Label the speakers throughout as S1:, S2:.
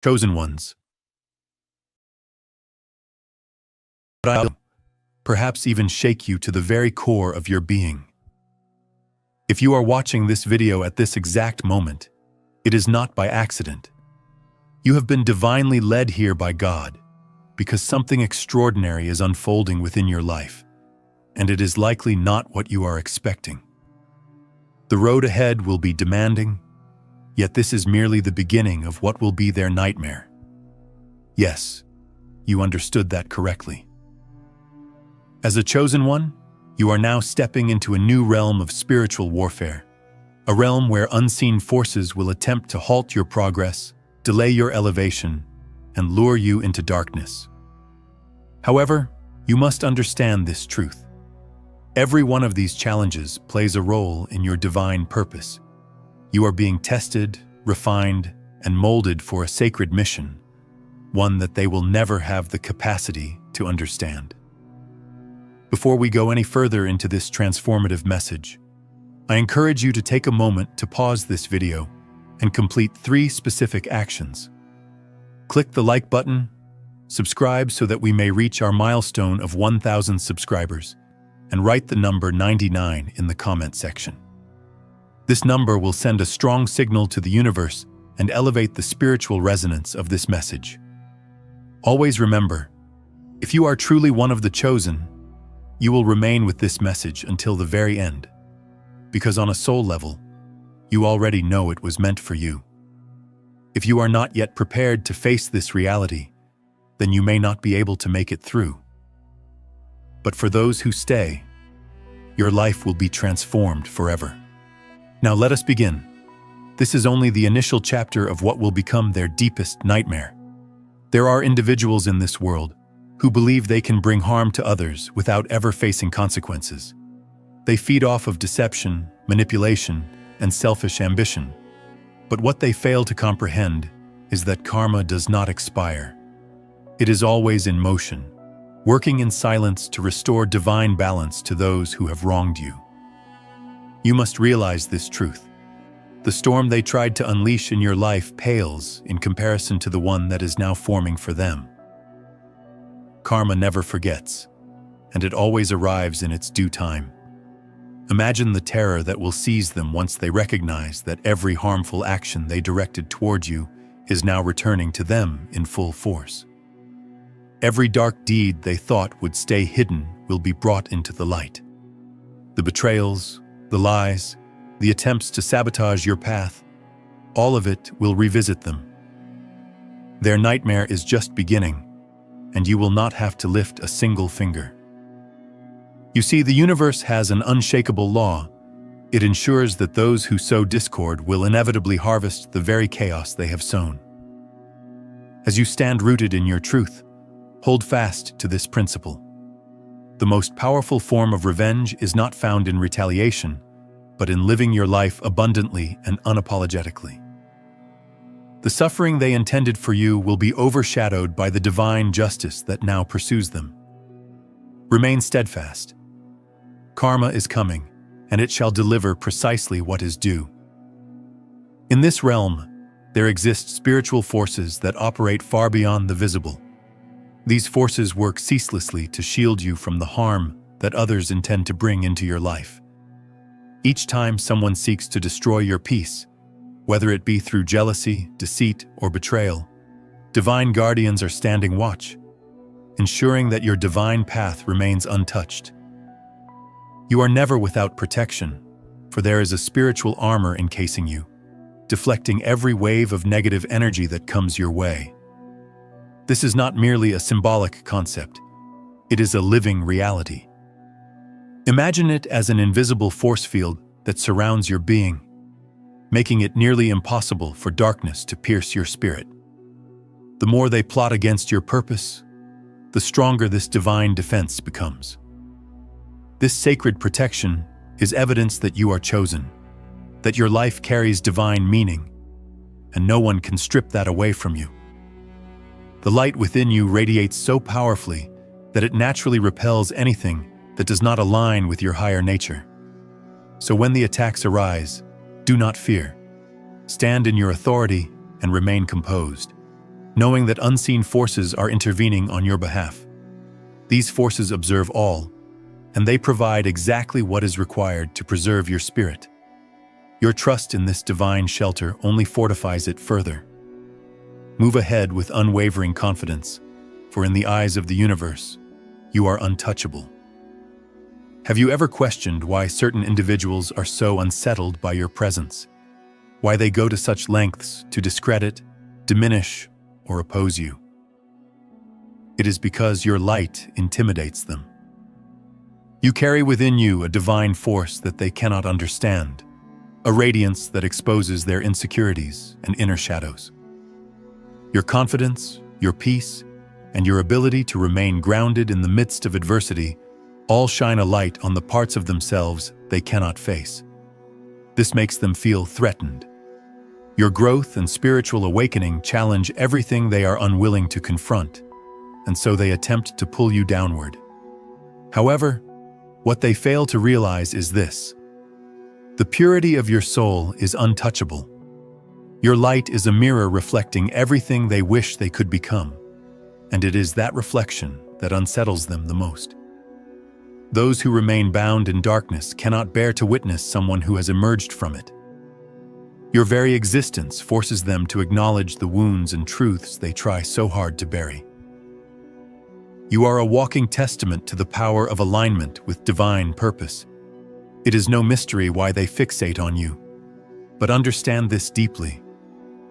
S1: chosen ones. But I'll perhaps even shake you to the very core of your being. If you are watching this video at this exact moment, it is not by accident. You have been divinely led here by God, because something extraordinary is unfolding within your life, and it is likely not what you are expecting. The road ahead will be demanding, yet this is merely the beginning of what will be their nightmare. Yes, you understood that correctly. As a chosen one, you are now stepping into a new realm of spiritual warfare, a realm where unseen forces will attempt to halt your progress, delay your elevation, and lure you into darkness. However, you must understand this truth. Every one of these challenges plays a role in your divine purpose. You are being tested, refined, and molded for a sacred mission, one that they will never have the capacity to understand. Before we go any further into this transformative message, I encourage you to take a moment to pause this video and complete 3 specific actions. Click the like button, subscribe so that we may reach our milestone of 1,000 subscribers, and write the number 99 in the comment section. This number will send a strong signal to the universe and elevate the spiritual resonance of this message. Always remember, if you are truly one of the chosen, you will remain with this message until the very end, because on a soul level, you already know it was meant for you. If you are not yet prepared to face this reality, then you may not be able to make it through. But for those who stay, your life will be transformed forever. Now let us begin. This is only the initial chapter of what will become their deepest nightmare. There are individuals in this world who believe they can bring harm to others without ever facing consequences. They feed off of deception, manipulation, and selfish ambition. But what they fail to comprehend is that karma does not expire. It is always in motion, working in silence to restore divine balance to those who have wronged you. You must realize this truth. The storm they tried to unleash in your life pales in comparison to the one that is now forming for them. Karma never forgets, and it always arrives in its due time. Imagine the terror that will seize them once they recognize that every harmful action they directed toward you is now returning to them in full force. Every dark deed they thought would stay hidden will be brought into the light. The betrayals, the lies, the attempts to sabotage your path, all of it will revisit them. Their nightmare is just beginning, and you will not have to lift a single finger. You see, the universe has an unshakable law. It ensures that those who sow discord will inevitably harvest the very chaos they have sown. As you stand rooted in your truth, hold fast to this principle. The most powerful form of revenge is not found in retaliation, but in living your life abundantly and unapologetically. The suffering they intended for you will be overshadowed by the divine justice that now pursues them. Remain steadfast. Karma is coming, and it shall deliver precisely what is due. In this realm, there exist spiritual forces that operate far beyond the visible. These forces work ceaselessly to shield you from the harm that others intend to bring into your life. Each time someone seeks to destroy your peace, whether it be through jealousy, deceit, or betrayal, divine guardians are standing watch, ensuring that your divine path remains untouched. You are never without protection, for there is a spiritual armor encasing you, deflecting every wave of negative energy that comes your way. This is not merely a symbolic concept, it is a living reality. Imagine it as an invisible force field that surrounds your being, making it nearly impossible for darkness to pierce your spirit. The more they plot against your purpose, the stronger this divine defense becomes. This sacred protection is evidence that you are chosen, that your life carries divine meaning, and no one can strip that away from you. The light within you radiates so powerfully that it naturally repels anything that does not align with your higher nature. So when the attacks arise, do not fear. Stand in your authority and remain composed. knowing that unseen forces are intervening on your behalf. These forces observe all, and they provide exactly what is required to preserve your spirit. Your trust in this divine shelter only fortifies it further. Move ahead with unwavering confidence, for in the eyes of the universe, you are untouchable. Have you ever questioned why certain individuals are so unsettled by your presence? Why they go to such lengths to discredit, diminish, or oppose you? It is because your light intimidates them. You carry within you a divine force that they cannot understand, a radiance that exposes their insecurities and inner shadows. Your confidence, your peace, and your ability to remain grounded in the midst of adversity all shine a light on the parts of themselves they cannot face. This makes them feel threatened. Your growth and spiritual awakening challenge everything they are unwilling to confront, and so they attempt to pull you downward. However, what they fail to realize is this: the purity of your soul is untouchable. Your light is a mirror reflecting everything they wish they could become, and it is that reflection that unsettles them the most. Those who remain bound in darkness cannot bear to witness someone who has emerged from it. Your very existence forces them to acknowledge the wounds and truths they try so hard to bury. You are a walking testament to the power of alignment with divine purpose. It is no mystery why they fixate on you. But understand this deeply: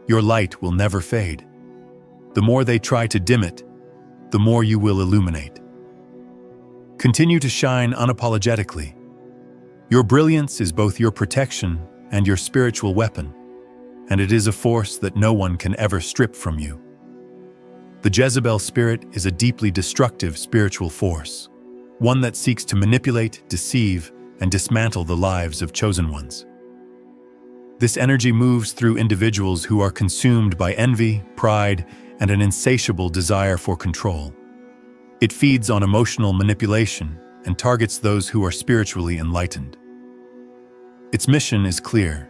S1: your light will never fade. The more they try to dim it, the more you will illuminate. Continue to shine unapologetically. Your brilliance is both your protection and your spiritual weapon, and it is a force that no one can ever strip from you. The Jezebel spirit is a deeply destructive spiritual force, one that seeks to manipulate, deceive, and dismantle the lives of chosen ones. This energy moves through individuals who are consumed by envy, pride, and an insatiable desire for control. It feeds on emotional manipulation and targets those who are spiritually enlightened. Its mission is clear: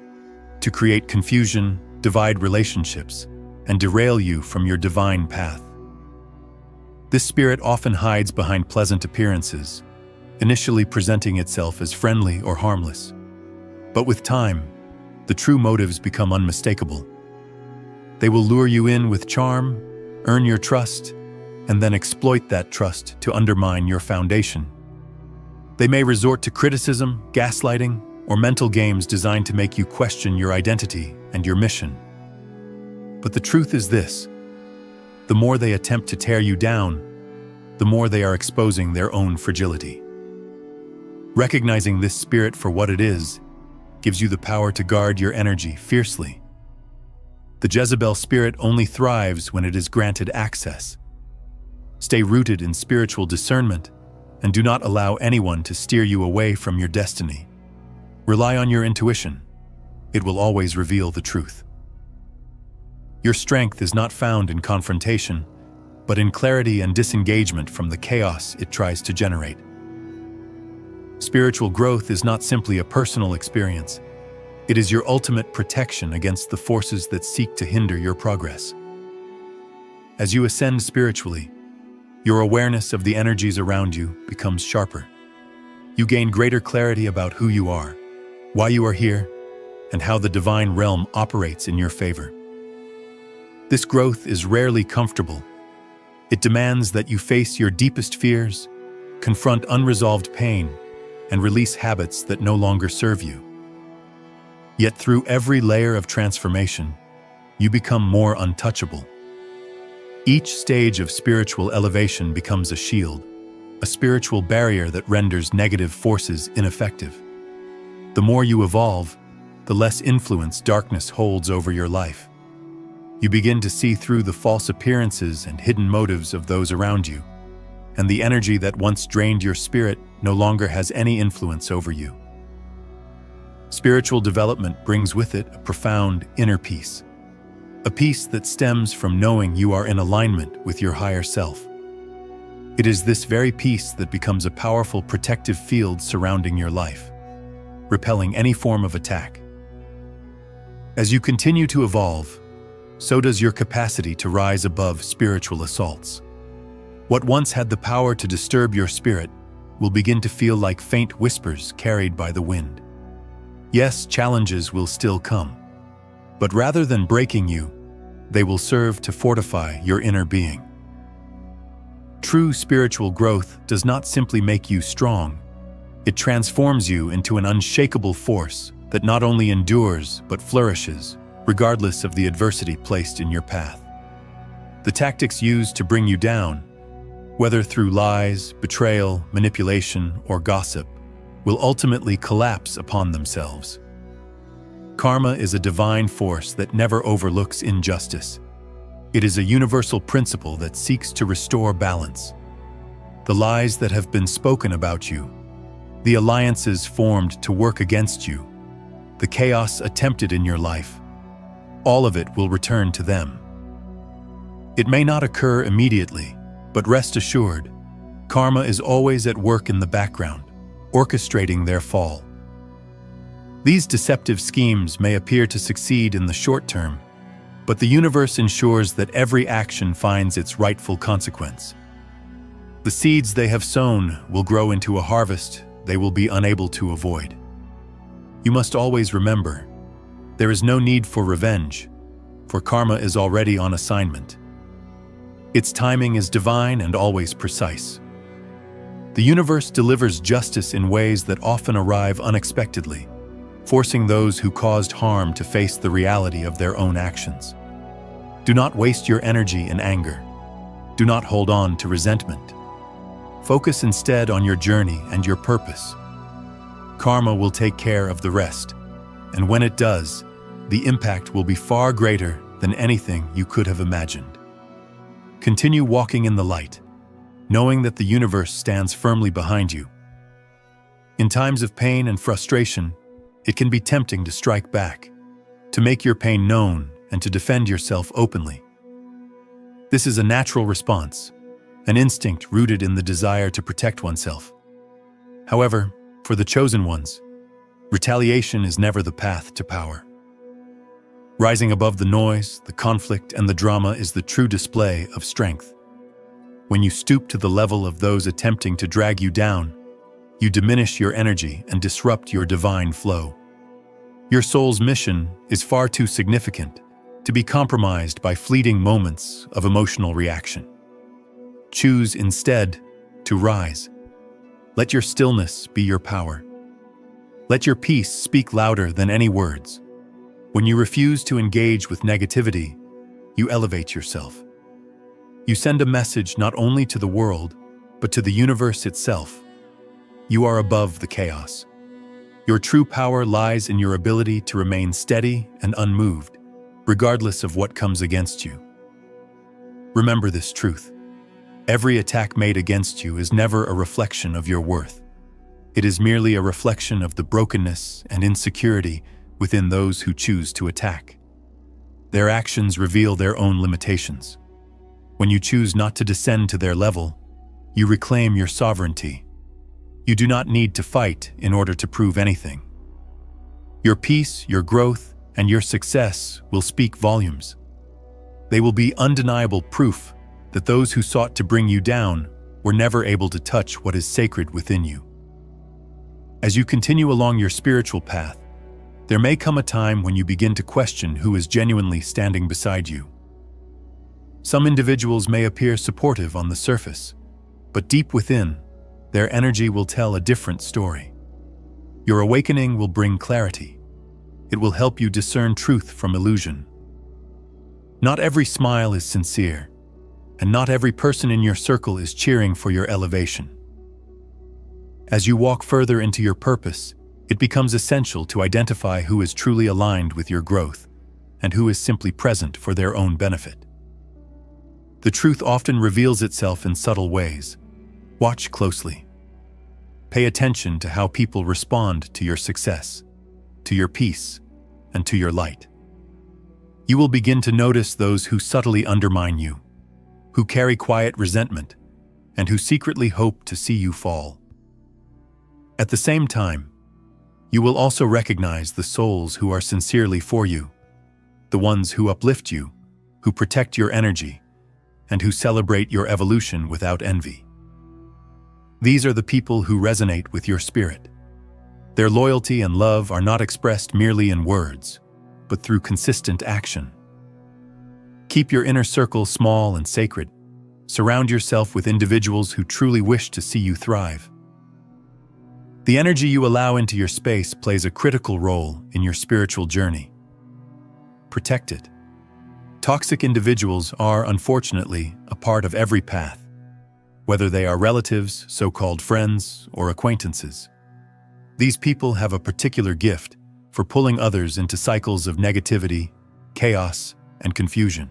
S1: to create confusion, divide relationships, and derail you from your divine path. This spirit often hides behind pleasant appearances, initially presenting itself as friendly or harmless. But with time, the true motives become unmistakable. They will lure you in with charm, earn your trust, and then exploit that trust to undermine your foundation. They may resort to criticism, gaslighting, or mental games designed to make you question your identity and your mission. But the truth is this: the more they attempt to tear you down, the more they are exposing their own fragility. Recognizing this spirit for what it is gives you the power to guard your energy fiercely. The Jezebel spirit only thrives when it is granted access. Stay rooted in spiritual discernment and do not allow anyone to steer you away from your destiny. Rely on your intuition. It will always reveal the truth. Your strength is not found in confrontation, but in clarity and disengagement from the chaos it tries to generate. Spiritual growth is not simply a personal experience. It is your ultimate protection against the forces that seek to hinder your progress. As you ascend spiritually, your awareness of the energies around you becomes sharper. You gain greater clarity about who you are, why you are here, and how the divine realm operates in your favor. This growth is rarely comfortable. It demands that you face your deepest fears, confront unresolved pain, and release habits that no longer serve you. Yet through every layer of transformation, you become more untouchable. Each stage of spiritual elevation becomes a shield, a spiritual barrier that renders negative forces ineffective. The more you evolve, the less influence darkness holds over your life. You begin to see through the false appearances and hidden motives of those around you, and the energy that once drained your spirit no longer has any influence over you. Spiritual development brings with it a profound inner peace, a peace that stems from knowing you are in alignment with your higher self. It is this very peace that becomes a powerful protective field surrounding your life, repelling any form of attack. As you continue to evolve, so does your capacity to rise above spiritual assaults. What once had the power to disturb your spirit will begin to feel like faint whispers carried by the wind. Yes, challenges will still come, but rather than breaking you, they will serve to fortify your inner being. True spiritual growth does not simply make you strong, it transforms you into an unshakable force that not only endures but flourishes, regardless of the adversity placed in your path. The tactics used to bring you down, whether through lies, betrayal, manipulation, or gossip, will ultimately collapse upon themselves. Karma is a divine force that never overlooks injustice. It is a universal principle that seeks to restore balance. The lies that have been spoken about you, the alliances formed to work against you, the chaos attempted in your life, all of it will return to them. It may not occur immediately, but rest assured, karma is always at work in the background, orchestrating their fall. These deceptive schemes may appear to succeed in the short term, but the universe ensures that every action finds its rightful consequence. The seeds they have sown will grow into a harvest they will be unable to avoid. You must always remember, there is no need for revenge, for karma is already on assignment. Its timing is divine and always precise. The universe delivers justice in ways that often arrive unexpectedly, forcing those who caused harm to face the reality of their own actions. Do not waste your energy in anger. Do not hold on to resentment. Focus instead on your journey and your purpose. Karma will take care of the rest, and when it does, the impact will be far greater than anything you could have imagined. Continue walking in the light, knowing that the universe stands firmly behind you. In times of pain and frustration, it can be tempting to strike back, to make your pain known and to defend yourself openly. This is a natural response, an instinct rooted in the desire to protect oneself. However, for the chosen ones, retaliation is never the path to power. Rising above the noise, the conflict, and the drama is the true display of strength. When you stoop to the level of those attempting to drag you down, you diminish your energy and disrupt your divine flow. Your soul's mission is far too significant to be compromised by fleeting moments of emotional reaction. Choose instead to rise. Let your stillness be your power. Let your peace speak louder than any words. When you refuse to engage with negativity, you elevate yourself. You send a message not only to the world, but to the universe itself. You are above the chaos. Your true power lies in your ability to remain steady and unmoved, regardless of what comes against you. Remember this truth. Every attack made against you is never a reflection of your worth. It is merely a reflection of the brokenness and insecurity within those who choose to attack. Their actions reveal their own limitations. When you choose not to descend to their level, you reclaim your sovereignty. You do not need to fight in order to prove anything. Your peace, your growth, and your success will speak volumes. They will be undeniable proof that those who sought to bring you down were never able to touch what is sacred within you. As you continue along your spiritual path, there may come a time when you begin to question who is genuinely standing beside you. Some individuals may appear supportive on the surface, but deep within, their energy will tell a different story. Your awakening will bring clarity. It will help you discern truth from illusion. Not every smile is sincere, and not every person in your circle is cheering for your elevation. As you walk further into your purpose, it becomes essential to identify who is truly aligned with your growth and who is simply present for their own benefit. The truth often reveals itself in subtle ways. Watch closely. Pay attention to how people respond to your success, to your peace, and to your light. You will begin to notice those who subtly undermine you, who carry quiet resentment, and who secretly hope to see you fall. At the same time, you will also recognize the souls who are sincerely for you, the ones who uplift you, who protect your energy, and who celebrate your evolution without envy. These are the people who resonate with your spirit. Their loyalty and love are not expressed merely in words, but through consistent action. Keep your inner circle small and sacred. Surround yourself with individuals who truly wish to see you thrive. The energy you allow into your space plays a critical role in your spiritual journey. Protect it. Toxic individuals are, unfortunately, a part of every path, whether they are relatives, so-called friends, or acquaintances. These people have a particular gift for pulling others into cycles of negativity, chaos, and confusion.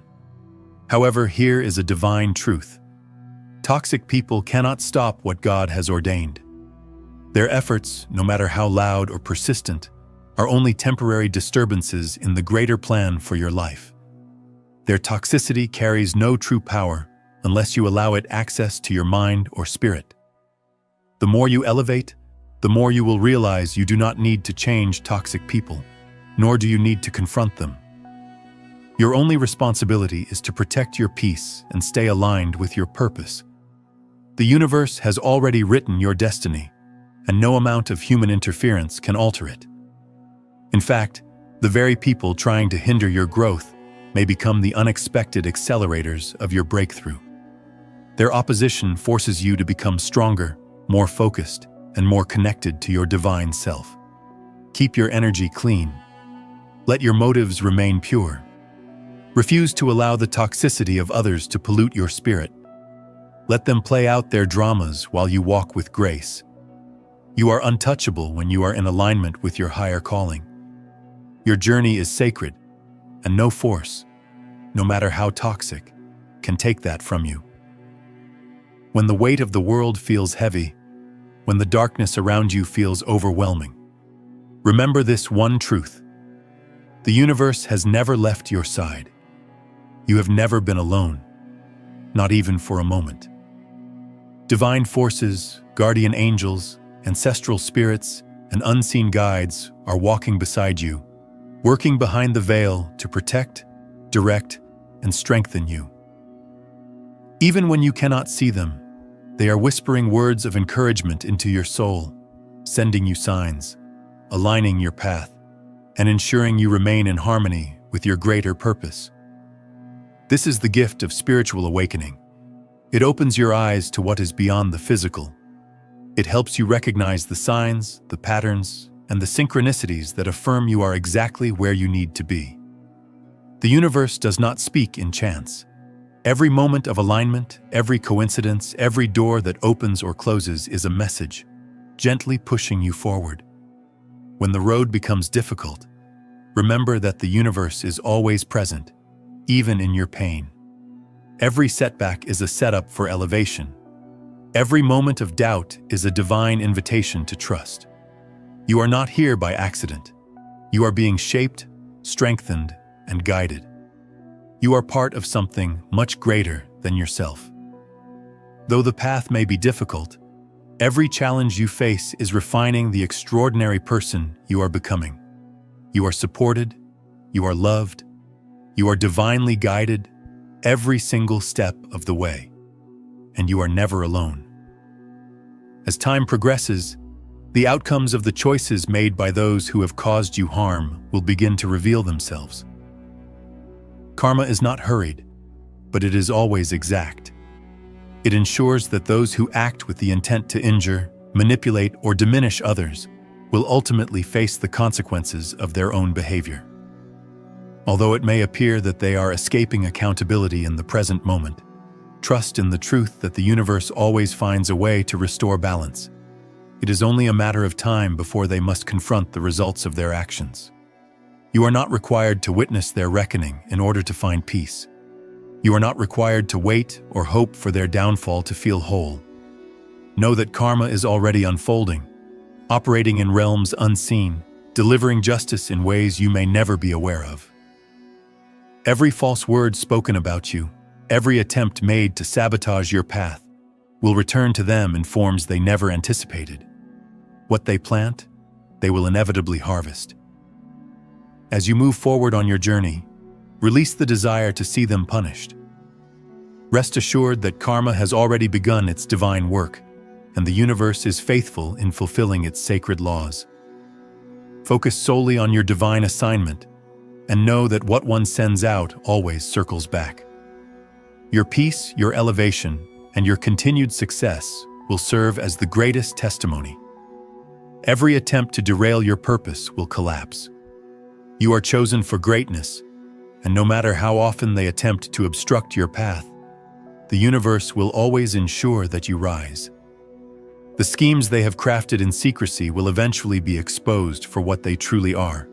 S1: However, here is a divine truth. Toxic people cannot stop what God has ordained. Their efforts, no matter how loud or persistent, are only temporary disturbances in the greater plan for your life. Their toxicity carries no true power unless you allow it access to your mind or spirit. The more you elevate, the more you will realize you do not need to change toxic people, nor do you need to confront them. Your only responsibility is to protect your peace and stay aligned with your purpose. The universe has already written your destiny, and no amount of human interference can alter it. In fact, the very people trying to hinder your growth may become the unexpected accelerators of your breakthrough. Their opposition forces you to become stronger, more focused, and more connected to your divine self. Keep your energy clean. Let your motives remain pure. Refuse to allow the toxicity of others to pollute your spirit. Let them play out their dramas while you walk with grace. You are untouchable when you are in alignment with your higher calling. Your journey is sacred, and no force, no matter how toxic, can take that from you. When the weight of the world feels heavy, when the darkness around you feels overwhelming, remember this one truth. The universe has never left your side. You have never been alone, not even for a moment. Divine forces, guardian angels, ancestral spirits, and unseen guides are walking beside you, working behind the veil to protect, direct, and strengthen you. Even when you cannot see them, they are whispering words of encouragement into your soul, sending you signs, aligning your path, and ensuring you remain in harmony with your greater purpose. This is the gift of spiritual awakening. It opens your eyes to what is beyond the physical. It helps you recognize the signs, the patterns, and the synchronicities that affirm you are exactly where you need to be. The universe does not speak in chance. Every moment of alignment, every coincidence, every door that opens or closes is a message, gently pushing you forward. When the road becomes difficult, remember that the universe is always present, even in your pain. Every setback is a setup for elevation. Every moment of doubt is a divine invitation to trust. You are not here by accident. You are being shaped, strengthened, and guided. You are part of something much greater than yourself. Though the path may be difficult, every challenge you face is refining the extraordinary person you are becoming. You are supported, you are loved, you are divinely guided every single step of the way, and you are never alone. As time progresses, the outcomes of the choices made by those who have caused you harm will begin to reveal themselves. Karma is not hurried, but it is always exact. It ensures that those who act with the intent to injure, manipulate, or diminish others will ultimately face the consequences of their own behavior. Although it may appear that they are escaping accountability in the present moment, trust in the truth that the universe always finds a way to restore balance. It is only a matter of time before they must confront the results of their actions. You are not required to witness their reckoning in order to find peace. You are not required to wait or hope for their downfall to feel whole. Know that karma is already unfolding, operating in realms unseen, delivering justice in ways you may never be aware of. Every false word spoken about you, every attempt made to sabotage your path, will return to them in forms they never anticipated. What they plant, they will inevitably harvest. As you move forward on your journey, Release the desire to see them punished. Rest assured that karma has already begun its divine work, and the universe is faithful in fulfilling its sacred laws. Focus solely on your divine assignment, and know that what one sends out always circles back. Your peace, your elevation, and your continued success will serve as the greatest testimony. Every attempt to derail your purpose will collapse. You are chosen for greatness, and no matter how often they attempt to obstruct your path, the universe will always ensure that you rise. The schemes they have crafted in secrecy will eventually be exposed for what they truly are: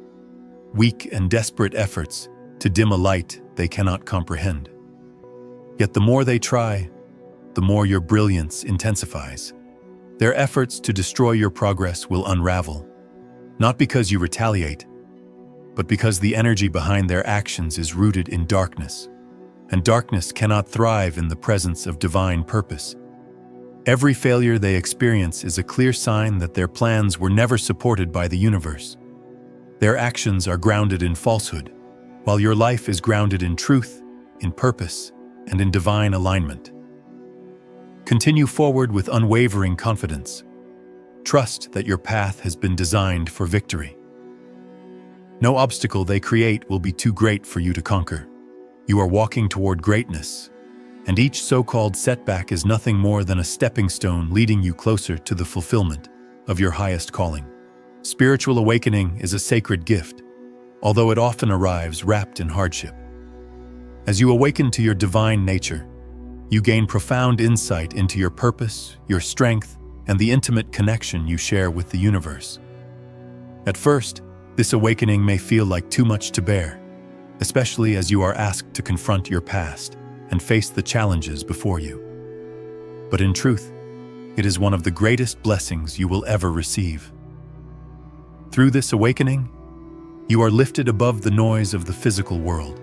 S1: weak and desperate efforts to dim a light they cannot comprehend. Yet the more they try, the more your brilliance intensifies. Their efforts to destroy your progress will unravel, not because you retaliate, but because the energy behind their actions is rooted in darkness, and darkness cannot thrive in the presence of divine purpose. Every failure they experience is a clear sign that their plans were never supported by the universe. Their actions are grounded in falsehood, while your life is grounded in truth, in purpose, and in divine alignment. Continue forward with unwavering confidence. Trust that your path has been designed for victory. No obstacle they create will be too great for you to conquer. You are walking toward greatness, and each so-called setback is nothing more than a stepping stone leading you closer to the fulfillment of your highest calling. Spiritual awakening is a sacred gift, although it often arrives wrapped in hardship. As you awaken to your divine nature, you gain profound insight into your purpose, your strength, and the intimate connection you share with the universe. At first, this awakening may feel like too much to bear, especially as you are asked to confront your past and face the challenges before you. But in truth, it is one of the greatest blessings you will ever receive. Through this awakening, you are lifted above the noise of the physical world.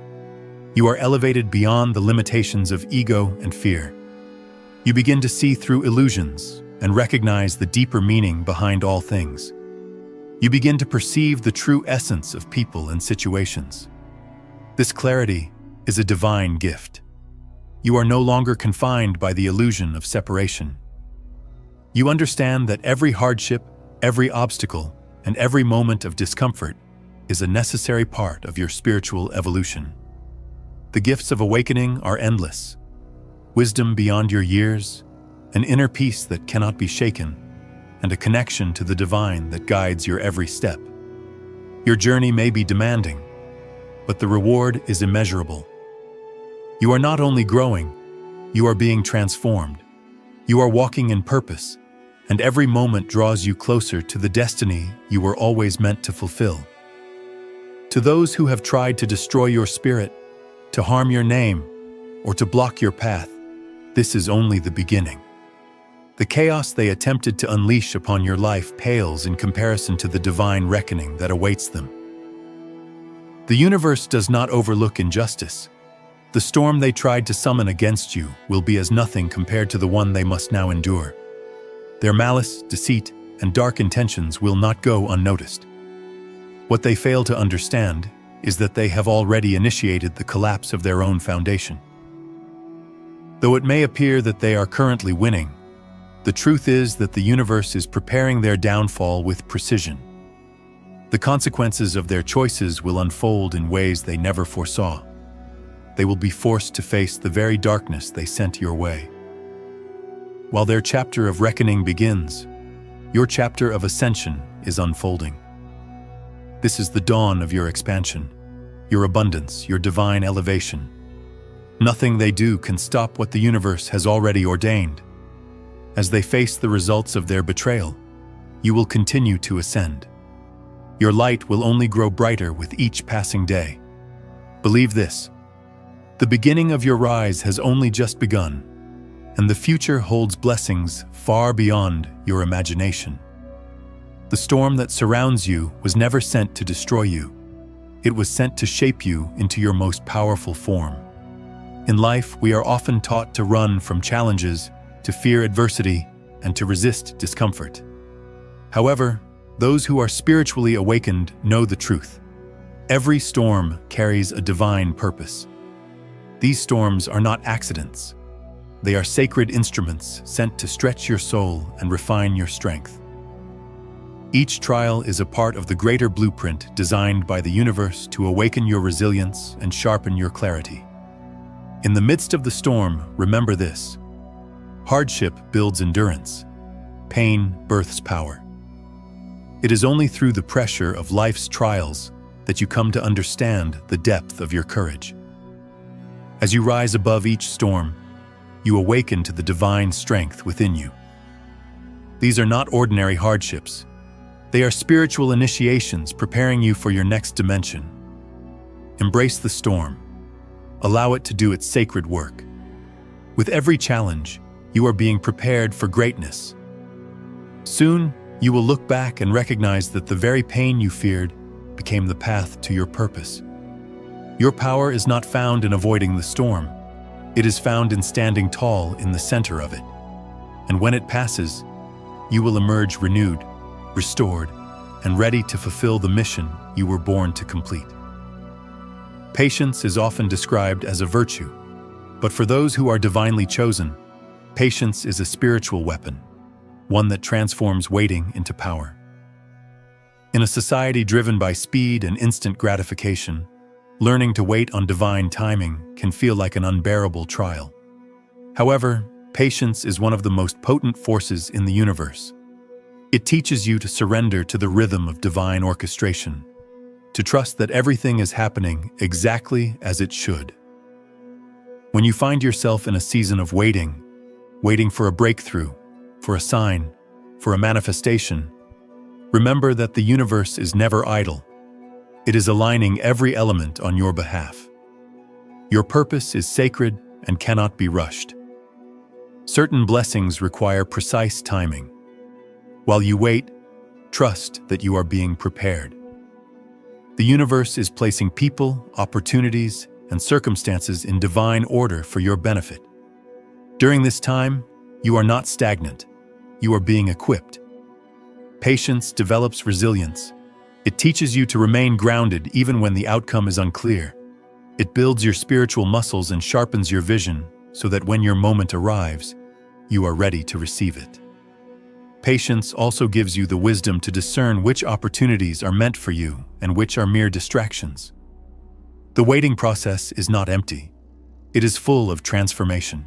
S1: You are elevated beyond the limitations of ego and fear. You begin to see through illusions and recognize the deeper meaning behind all things. You begin to perceive the true essence of people and situations. This clarity is a divine gift. You are no longer confined by the illusion of separation. You understand that every hardship, every obstacle, and every moment of discomfort is a necessary part of your spiritual evolution. The gifts of awakening are endless: wisdom beyond your years, an inner peace that cannot be shaken, and a connection to the divine that guides your every step. Your journey may be demanding, but the reward is immeasurable. You are not only growing, you are being transformed. You are walking in purpose, and every moment draws you closer to the destiny you were always meant to fulfill. To those who have tried to destroy your spirit, to harm your name, or to block your path, this is only the beginning. The chaos they attempted to unleash upon your life pales in comparison to the divine reckoning that awaits them. The universe does not overlook injustice. The storm they tried to summon against you will be as nothing compared to the one they must now endure. Their malice, deceit, and dark intentions will not go unnoticed. What they fail to understand is that they have already initiated the collapse of their own foundation. Though it may appear that they are currently winning, the truth is that the universe is preparing their downfall with precision. The consequences of their choices will unfold in ways they never foresaw. They will be forced to face the very darkness they sent your way. While their chapter of reckoning begins, your chapter of ascension is unfolding. This is the dawn of your expansion, your abundance, your divine elevation. Nothing they do can stop what the universe has already ordained. As they face the results of their betrayal, you will continue to ascend. Your light will only grow brighter with each passing day. Believe this: the beginning of your rise has only just begun, and the future holds blessings far beyond your imagination. The storm that surrounds you was never sent to destroy you. It was sent to shape you into your most powerful form. In life, we are often taught to run from challenges, to fear adversity, and to resist discomfort. However, those who are spiritually awakened know the truth. Every storm carries a divine purpose. These storms are not accidents. They are sacred instruments sent to stretch your soul and refine your strength. Each trial is a part of the greater blueprint designed by the universe to awaken your resilience and sharpen your clarity. In the midst of the storm, remember this: hardship builds endurance. Pain births power. It is only through the pressure of life's trials that you come to understand the depth of your courage. As you rise above each storm, you awaken to the divine strength within you. These are not ordinary hardships. They are spiritual initiations preparing you for your next dimension. Embrace the storm. Allow it to do its sacred work. With every challenge, you are being prepared for greatness. Soon, you will look back and recognize that the very pain you feared became the path to your purpose. Your power is not found in avoiding the storm. It is found in standing tall in the center of it. And when it passes, you will emerge renewed, restored, and ready to fulfill the mission you were born to complete. Patience is often described as a virtue, but for those who are divinely chosen, patience is a spiritual weapon, one that transforms waiting into power. In a society driven by speed and instant gratification, learning to wait on divine timing can feel like an unbearable trial. However, patience is one of the most potent forces in the universe. It teaches you to surrender to the rhythm of divine orchestration, to trust that everything is happening exactly as it should. When you find yourself in a season of waiting for a breakthrough, for a sign, for a manifestation, remember that the universe is never idle. It is aligning every element on your behalf. Your purpose is sacred and cannot be rushed. Certain blessings require precise timing. While you wait, trust that you are being prepared. The universe is placing people, opportunities, and circumstances in divine order for your benefit. During this time, you are not stagnant. You are being equipped. Patience develops resilience. It teaches you to remain grounded even when the outcome is unclear. It builds your spiritual muscles and sharpens your vision so that when your moment arrives, you are ready to receive it. Patience also gives you the wisdom to discern which opportunities are meant for you and which are mere distractions. The waiting process is not empty. It is full of transformation.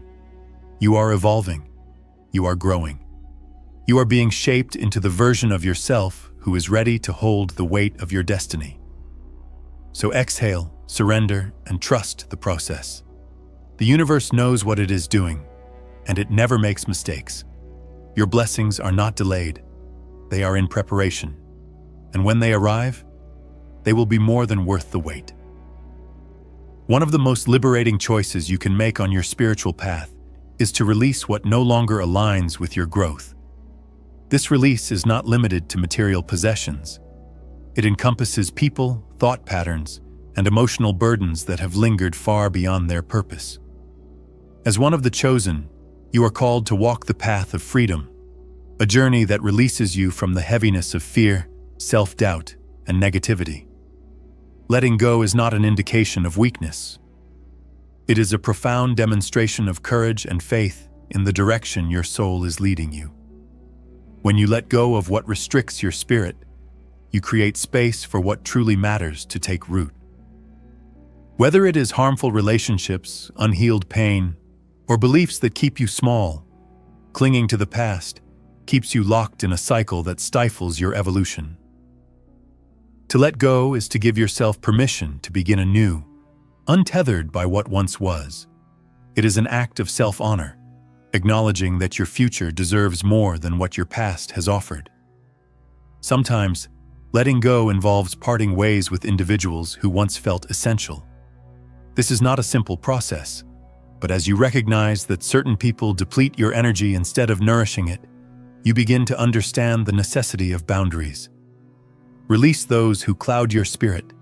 S1: You are evolving. You are growing. You are being shaped into the version of yourself who is ready to hold the weight of your destiny. So exhale, surrender, and trust the process. The universe knows what it is doing, and it never makes mistakes. Your blessings are not delayed. They are in preparation. And when they arrive, they will be more than worth the wait. One of the most liberating choices you can make on your spiritual path is to release what no longer aligns with your growth. This release is not limited to material possessions. It encompasses people, thought patterns, and emotional burdens that have lingered far beyond their purpose. As one of the chosen, you are called to walk the path of freedom, a journey that releases you from the heaviness of fear, self-doubt, and negativity. Letting go is not an indication of weakness. It is a profound demonstration of courage and faith in the direction your soul is leading you. When you let go of what restricts your spirit, you create space for what truly matters to take root. Whether it is harmful relationships, unhealed pain, or beliefs that keep you small, clinging to the past keeps you locked in a cycle that stifles your evolution. To let go is to give yourself permission to begin anew, untethered by what once was. It is an act of self-honor, acknowledging that your future deserves more than what your past has offered. Sometimes, letting go involves parting ways with individuals who once felt essential. This is not a simple process, but as you recognize that certain people deplete your energy instead of nourishing it, you begin to understand the necessity of boundaries. Release those who cloud your spirit,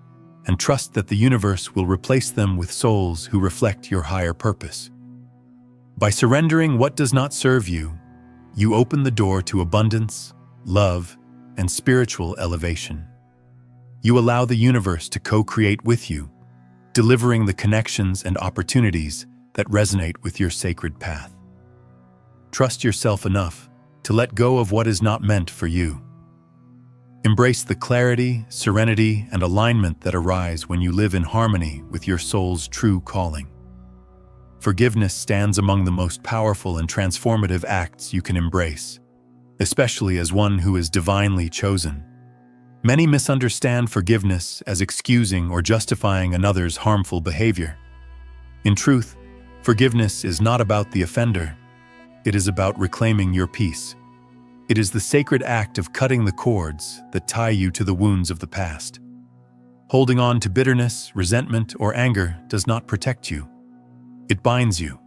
S1: and trust that the universe will replace them with souls who reflect your higher purpose. By surrendering what does not serve you, you open the door to abundance, love, and spiritual elevation. You allow the universe to co-create with you, delivering the connections and opportunities that resonate with your sacred path. Trust yourself enough to let go of what is not meant for you. Embrace the clarity, serenity, and alignment that arise when you live in harmony with your soul's true calling. Forgiveness stands among the most powerful and transformative acts you can embrace, especially as one who is divinely chosen. Many misunderstand forgiveness as excusing or justifying another's harmful behavior. In truth, forgiveness is not about the offender. It is about reclaiming your peace. It is the sacred act of cutting the cords that tie you to the wounds of the past. Holding on to bitterness, resentment, or anger does not protect you. It binds you.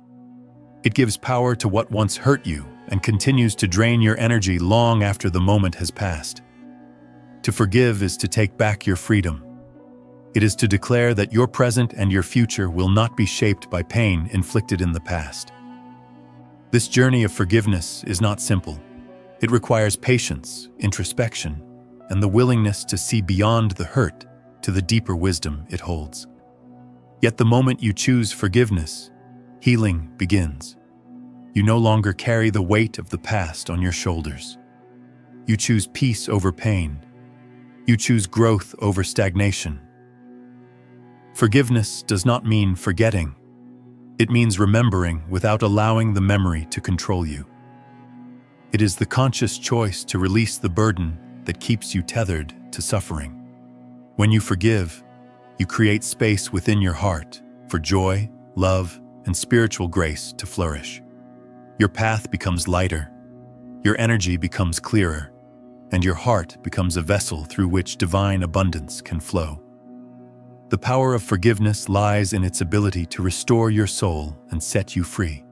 S1: It gives power to what once hurt you and continues to drain your energy long after the moment has passed. To forgive is to take back your freedom. It is to declare that your present and your future will not be shaped by pain inflicted in the past. This journey of forgiveness is not simple. It requires patience, introspection, and the willingness to see beyond the hurt to the deeper wisdom it holds. Yet the moment you choose forgiveness, healing begins. You no longer carry the weight of the past on your shoulders. You choose peace over pain. You choose growth over stagnation. Forgiveness does not mean forgetting. It means remembering without allowing the memory to control you. It is the conscious choice to release the burden that keeps you tethered to suffering. When you forgive, you create space within your heart for joy, love, and spiritual grace to flourish. Your path becomes lighter, your energy becomes clearer, and your heart becomes a vessel through which divine abundance can flow. The power of forgiveness lies in its ability to restore your soul and set you free.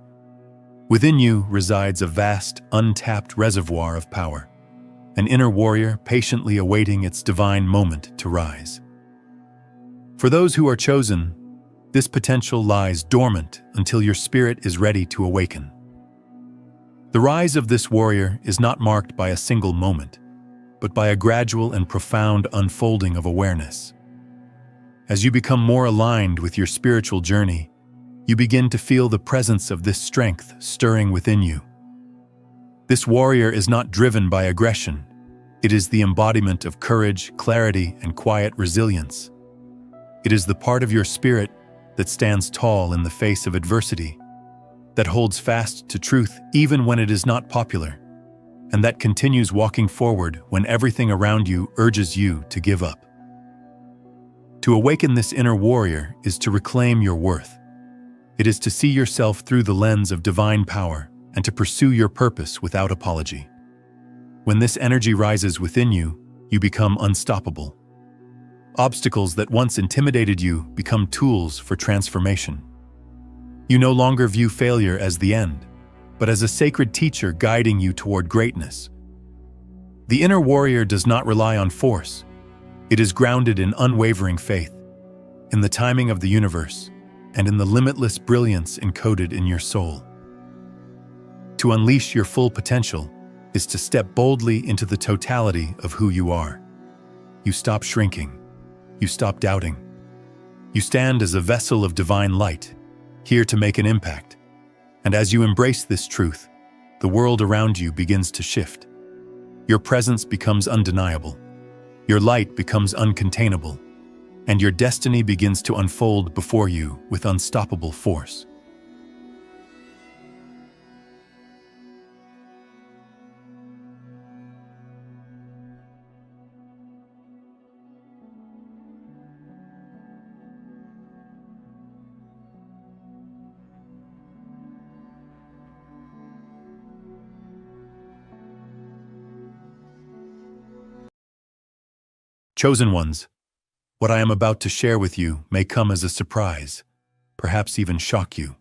S1: Within you resides a vast, untapped reservoir of power, an inner warrior patiently awaiting its divine moment to rise. For those who are chosen, this potential lies dormant until your spirit is ready to awaken. The rise of this warrior is not marked by a single moment, but by a gradual and profound unfolding of awareness. As you become more aligned with your spiritual journey, you begin to feel the presence of this strength stirring within you. This warrior is not driven by aggression. It is the embodiment of courage, clarity, and quiet resilience. It is the part of your spirit that stands tall in the face of adversity, that holds fast to truth even when it is not popular, and that continues walking forward when everything around you urges you to give up. To awaken this inner warrior is to reclaim your worth. It is to see yourself through the lens of divine power and to pursue your purpose without apology. When this energy rises within you, you become unstoppable. Obstacles that once intimidated you become tools for transformation. You no longer view failure as the end, but as a sacred teacher guiding you toward greatness. The inner warrior does not rely on force. It is grounded in unwavering faith, in the timing of the universe, and in the limitless brilliance encoded in your soul. To unleash your full potential is to step boldly into the totality of who you are. You stop shrinking. You stop doubting. You stand as a vessel of divine light, here to make an impact. And as you embrace this truth, the world around you begins to shift. Your presence becomes undeniable. Your light becomes uncontainable. And your destiny begins to unfold before you with unstoppable force. Chosen ones, what I am about to share with you may come as a surprise, perhaps even shock you.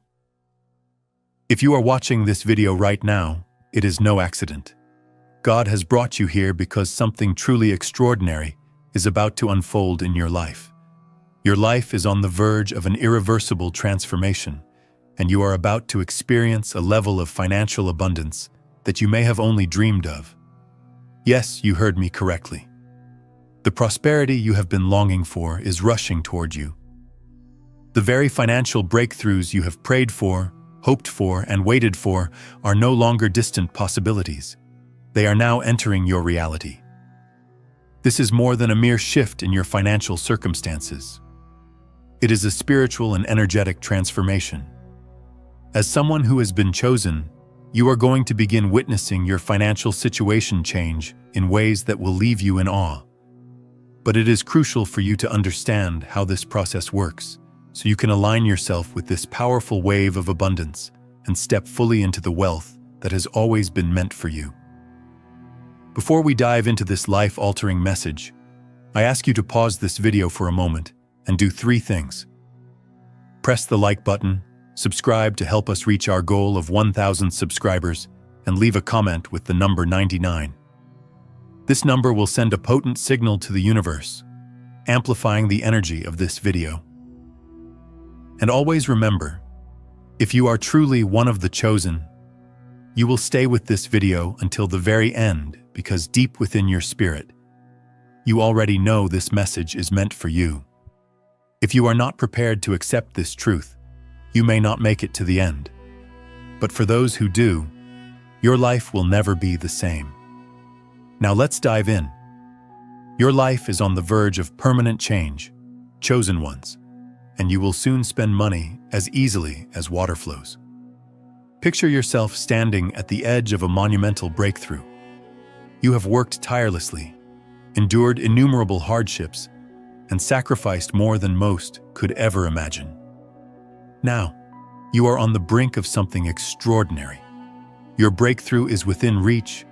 S1: If you are watching this video right now, it is no accident. God has brought you here because something truly extraordinary is about to unfold in your life. Your life is on the verge of an irreversible transformation, and you are about to experience a level of financial abundance that you may have only dreamed of. Yes, you heard me correctly. The prosperity you have been longing for is rushing toward you. The very financial breakthroughs you have prayed for, hoped for, and waited for are no longer distant possibilities. They are now entering your reality. This is more than a mere shift in your financial circumstances. It is a spiritual and energetic transformation. As someone who has been chosen, you are going to begin witnessing your financial situation change in ways that will leave you in awe. But it is crucial for you to understand how this process works, so you can align yourself with this powerful wave of abundance and step fully into the wealth that has always been meant for you. Before we dive into this life-altering message, I ask you to pause this video for a moment and do 3 things. Press the like button, subscribe to help us reach our goal of 1,000 subscribers, and leave a comment with the number 99. This number will send a potent signal to the universe, amplifying the energy of this video. And always remember, if you are truly one of the chosen, you will stay with this video until the very end because deep within your spirit, you already know this message is meant for you. If you are not prepared to accept this truth, you may not make it to the end. But for those who do, your life will never be the same. Now let's dive in. Your life is on the verge of permanent change, chosen ones, and you will soon spend money as easily as water flows. Picture yourself standing at the edge of a monumental breakthrough. You have worked tirelessly, endured innumerable hardships, and sacrificed more than most could ever imagine. Now, you are on the brink of something extraordinary. Your breakthrough is within reach,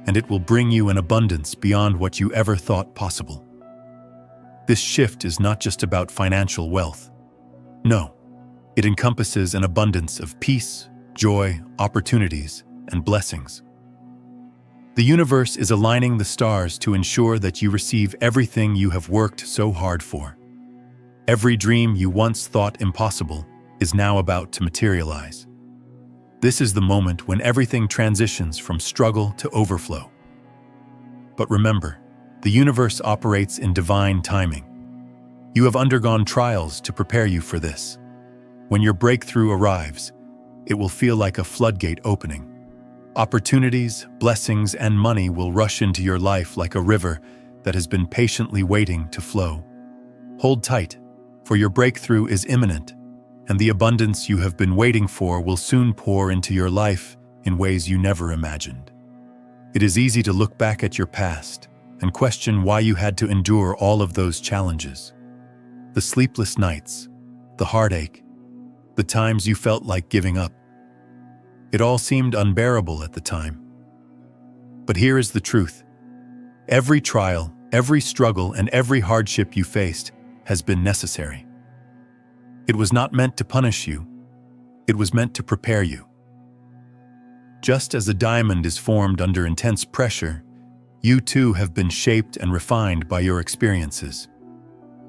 S1: and it will bring you an abundance beyond what you ever thought possible. This shift is not just about financial wealth. No, it encompasses an abundance of peace, joy, opportunities, and blessings. The universe is aligning the stars to ensure that you receive everything you have worked so hard for. Every dream you once thought impossible is now about to materialize. This is the moment when everything transitions from struggle to overflow. But remember, the universe operates in divine timing. You have undergone trials to prepare you for this. When your breakthrough arrives, it will feel like a floodgate opening. Opportunities, blessings, and money will rush into your life like a river that has been patiently waiting to flow. Hold tight, for your breakthrough is imminent, and the abundance you have been waiting for will soon pour into your life in ways you never imagined. It is easy to look back at your past and question why you had to endure all of those challenges. The sleepless nights, the heartache, the times you felt like giving up. It all seemed unbearable at the time. But here is the truth. Every trial, every struggle, and every hardship you faced has been necessary. It was not meant to punish you. It was meant to prepare you. Just as a diamond is formed under intense pressure, you too have been shaped and refined by your experiences.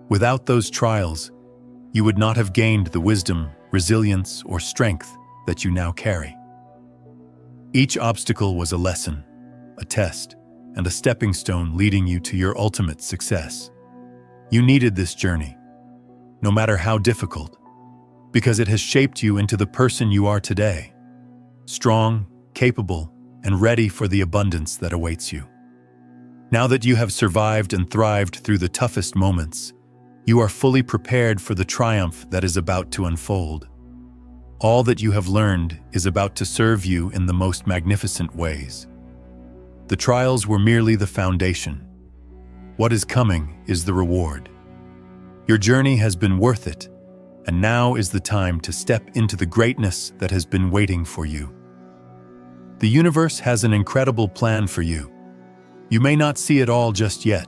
S1: Without those trials, you would not have gained the wisdom, resilience, or strength that you now carry. Each obstacle was a lesson, a test, and a stepping stone leading you to your ultimate success. You needed this journey, no matter how difficult, because it has shaped you into the person you are today, strong, capable, and ready for the abundance that awaits you. Now that you have survived and thrived through the toughest moments, you are fully prepared for the triumph that is about to unfold. All that you have learned is about to serve you in the most magnificent ways. The trials were merely the foundation. What is coming is the reward. Your journey has been worth it, and now is the time to step into the greatness that has been waiting for you. The universe has an incredible plan for you. You may not see it all just yet,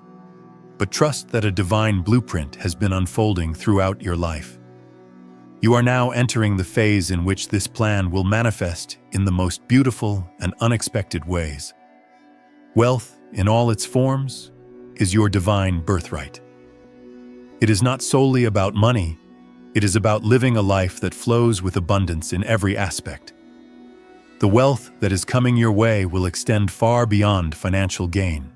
S1: but trust that a divine blueprint has been unfolding throughout your life. You are now entering the phase in which this plan will manifest in the most beautiful and unexpected ways. Wealth, in all its forms, is your divine birthright. It is not solely about money, it is about living a life that flows with abundance in every aspect. The wealth that is coming your way will extend far beyond financial gain.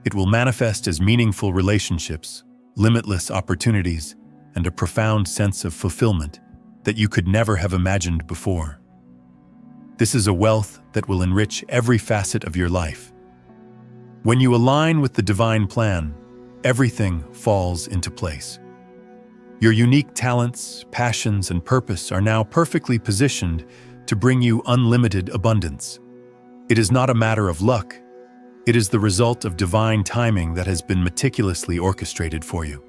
S1: It will manifest as meaningful relationships, limitless opportunities, and a profound sense of fulfillment that you could never have imagined before. This is a wealth that will enrich every facet of your life. When you align with the divine plan, everything falls into place. Your unique talents, passions, and purpose are now perfectly positioned to bring you unlimited abundance. It is not a matter of luck. It is the result of divine timing that has been meticulously orchestrated for you.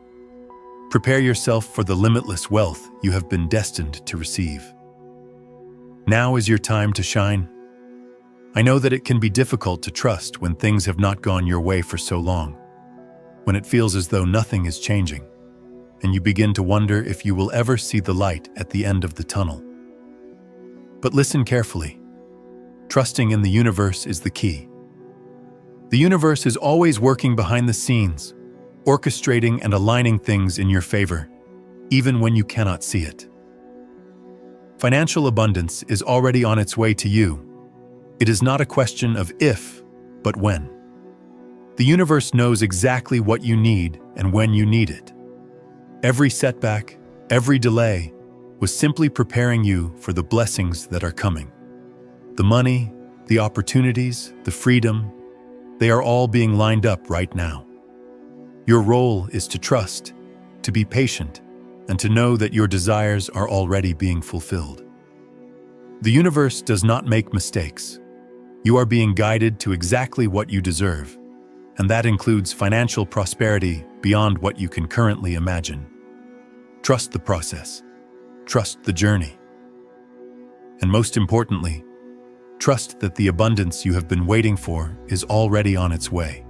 S1: Prepare yourself for the limitless wealth you have been destined to receive. Now is your time to shine. I know that it can be difficult to trust when things have not gone your way for so long, when it feels as though nothing is changing, and you begin to wonder if you will ever see the light at the end of the tunnel. But listen carefully. Trusting in the universe is the key. The universe is always working behind the scenes, orchestrating and aligning things in your favor, even when you cannot see it. Financial abundance is already on its way to you. It is not a question of if, but when. The universe knows exactly what you need and when you need it. Every setback, every delay, was simply preparing you for the blessings that are coming. The money, the opportunities, the freedom, they are all being lined up right now. Your role is to trust, to be patient, and to know that your desires are already being fulfilled. The universe does not make mistakes. You are being guided to exactly what you deserve, and that includes financial prosperity beyond what you can currently imagine. Trust the process. Trust the journey. And most importantly, trust that the abundance you have been waiting for is already on its way.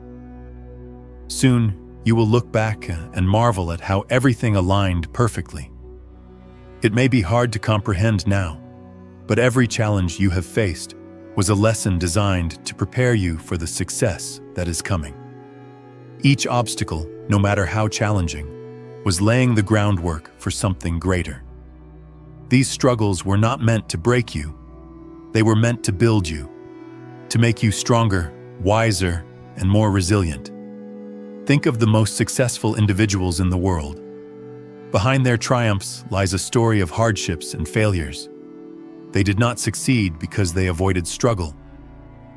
S1: Soon, you will look back and marvel at how everything aligned perfectly. It may be hard to comprehend now, but every challenge you have faced was a lesson designed to prepare you for the success that is coming. Each obstacle, no matter how challenging, was laying the groundwork for something greater. These struggles were not meant to break you. They were meant to build you, to make you stronger, wiser, and more resilient. Think of the most successful individuals in the world. Behind their triumphs lies a story of hardships and failures. They did not succeed because they avoided struggle.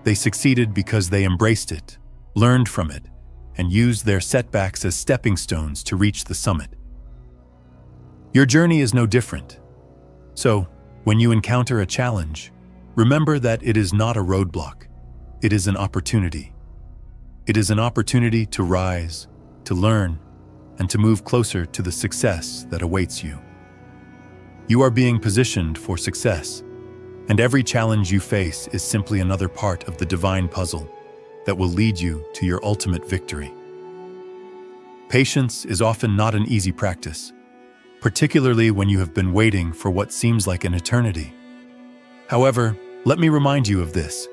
S1: They succeeded because they embraced it, learned from it, and used their setbacks as stepping stones to reach the summit. Your journey is no different. So, when you encounter a challenge, remember that it is not a roadblock. It is an opportunity. It is an opportunity to rise, to learn, and to move closer to the success that awaits you. You are being positioned for success, and every challenge you face is simply another part of the divine puzzle that will lead you to your ultimate victory. Patience is often not an easy practice, particularly when you have been waiting for what seems like an eternity. However, let me remind you of this.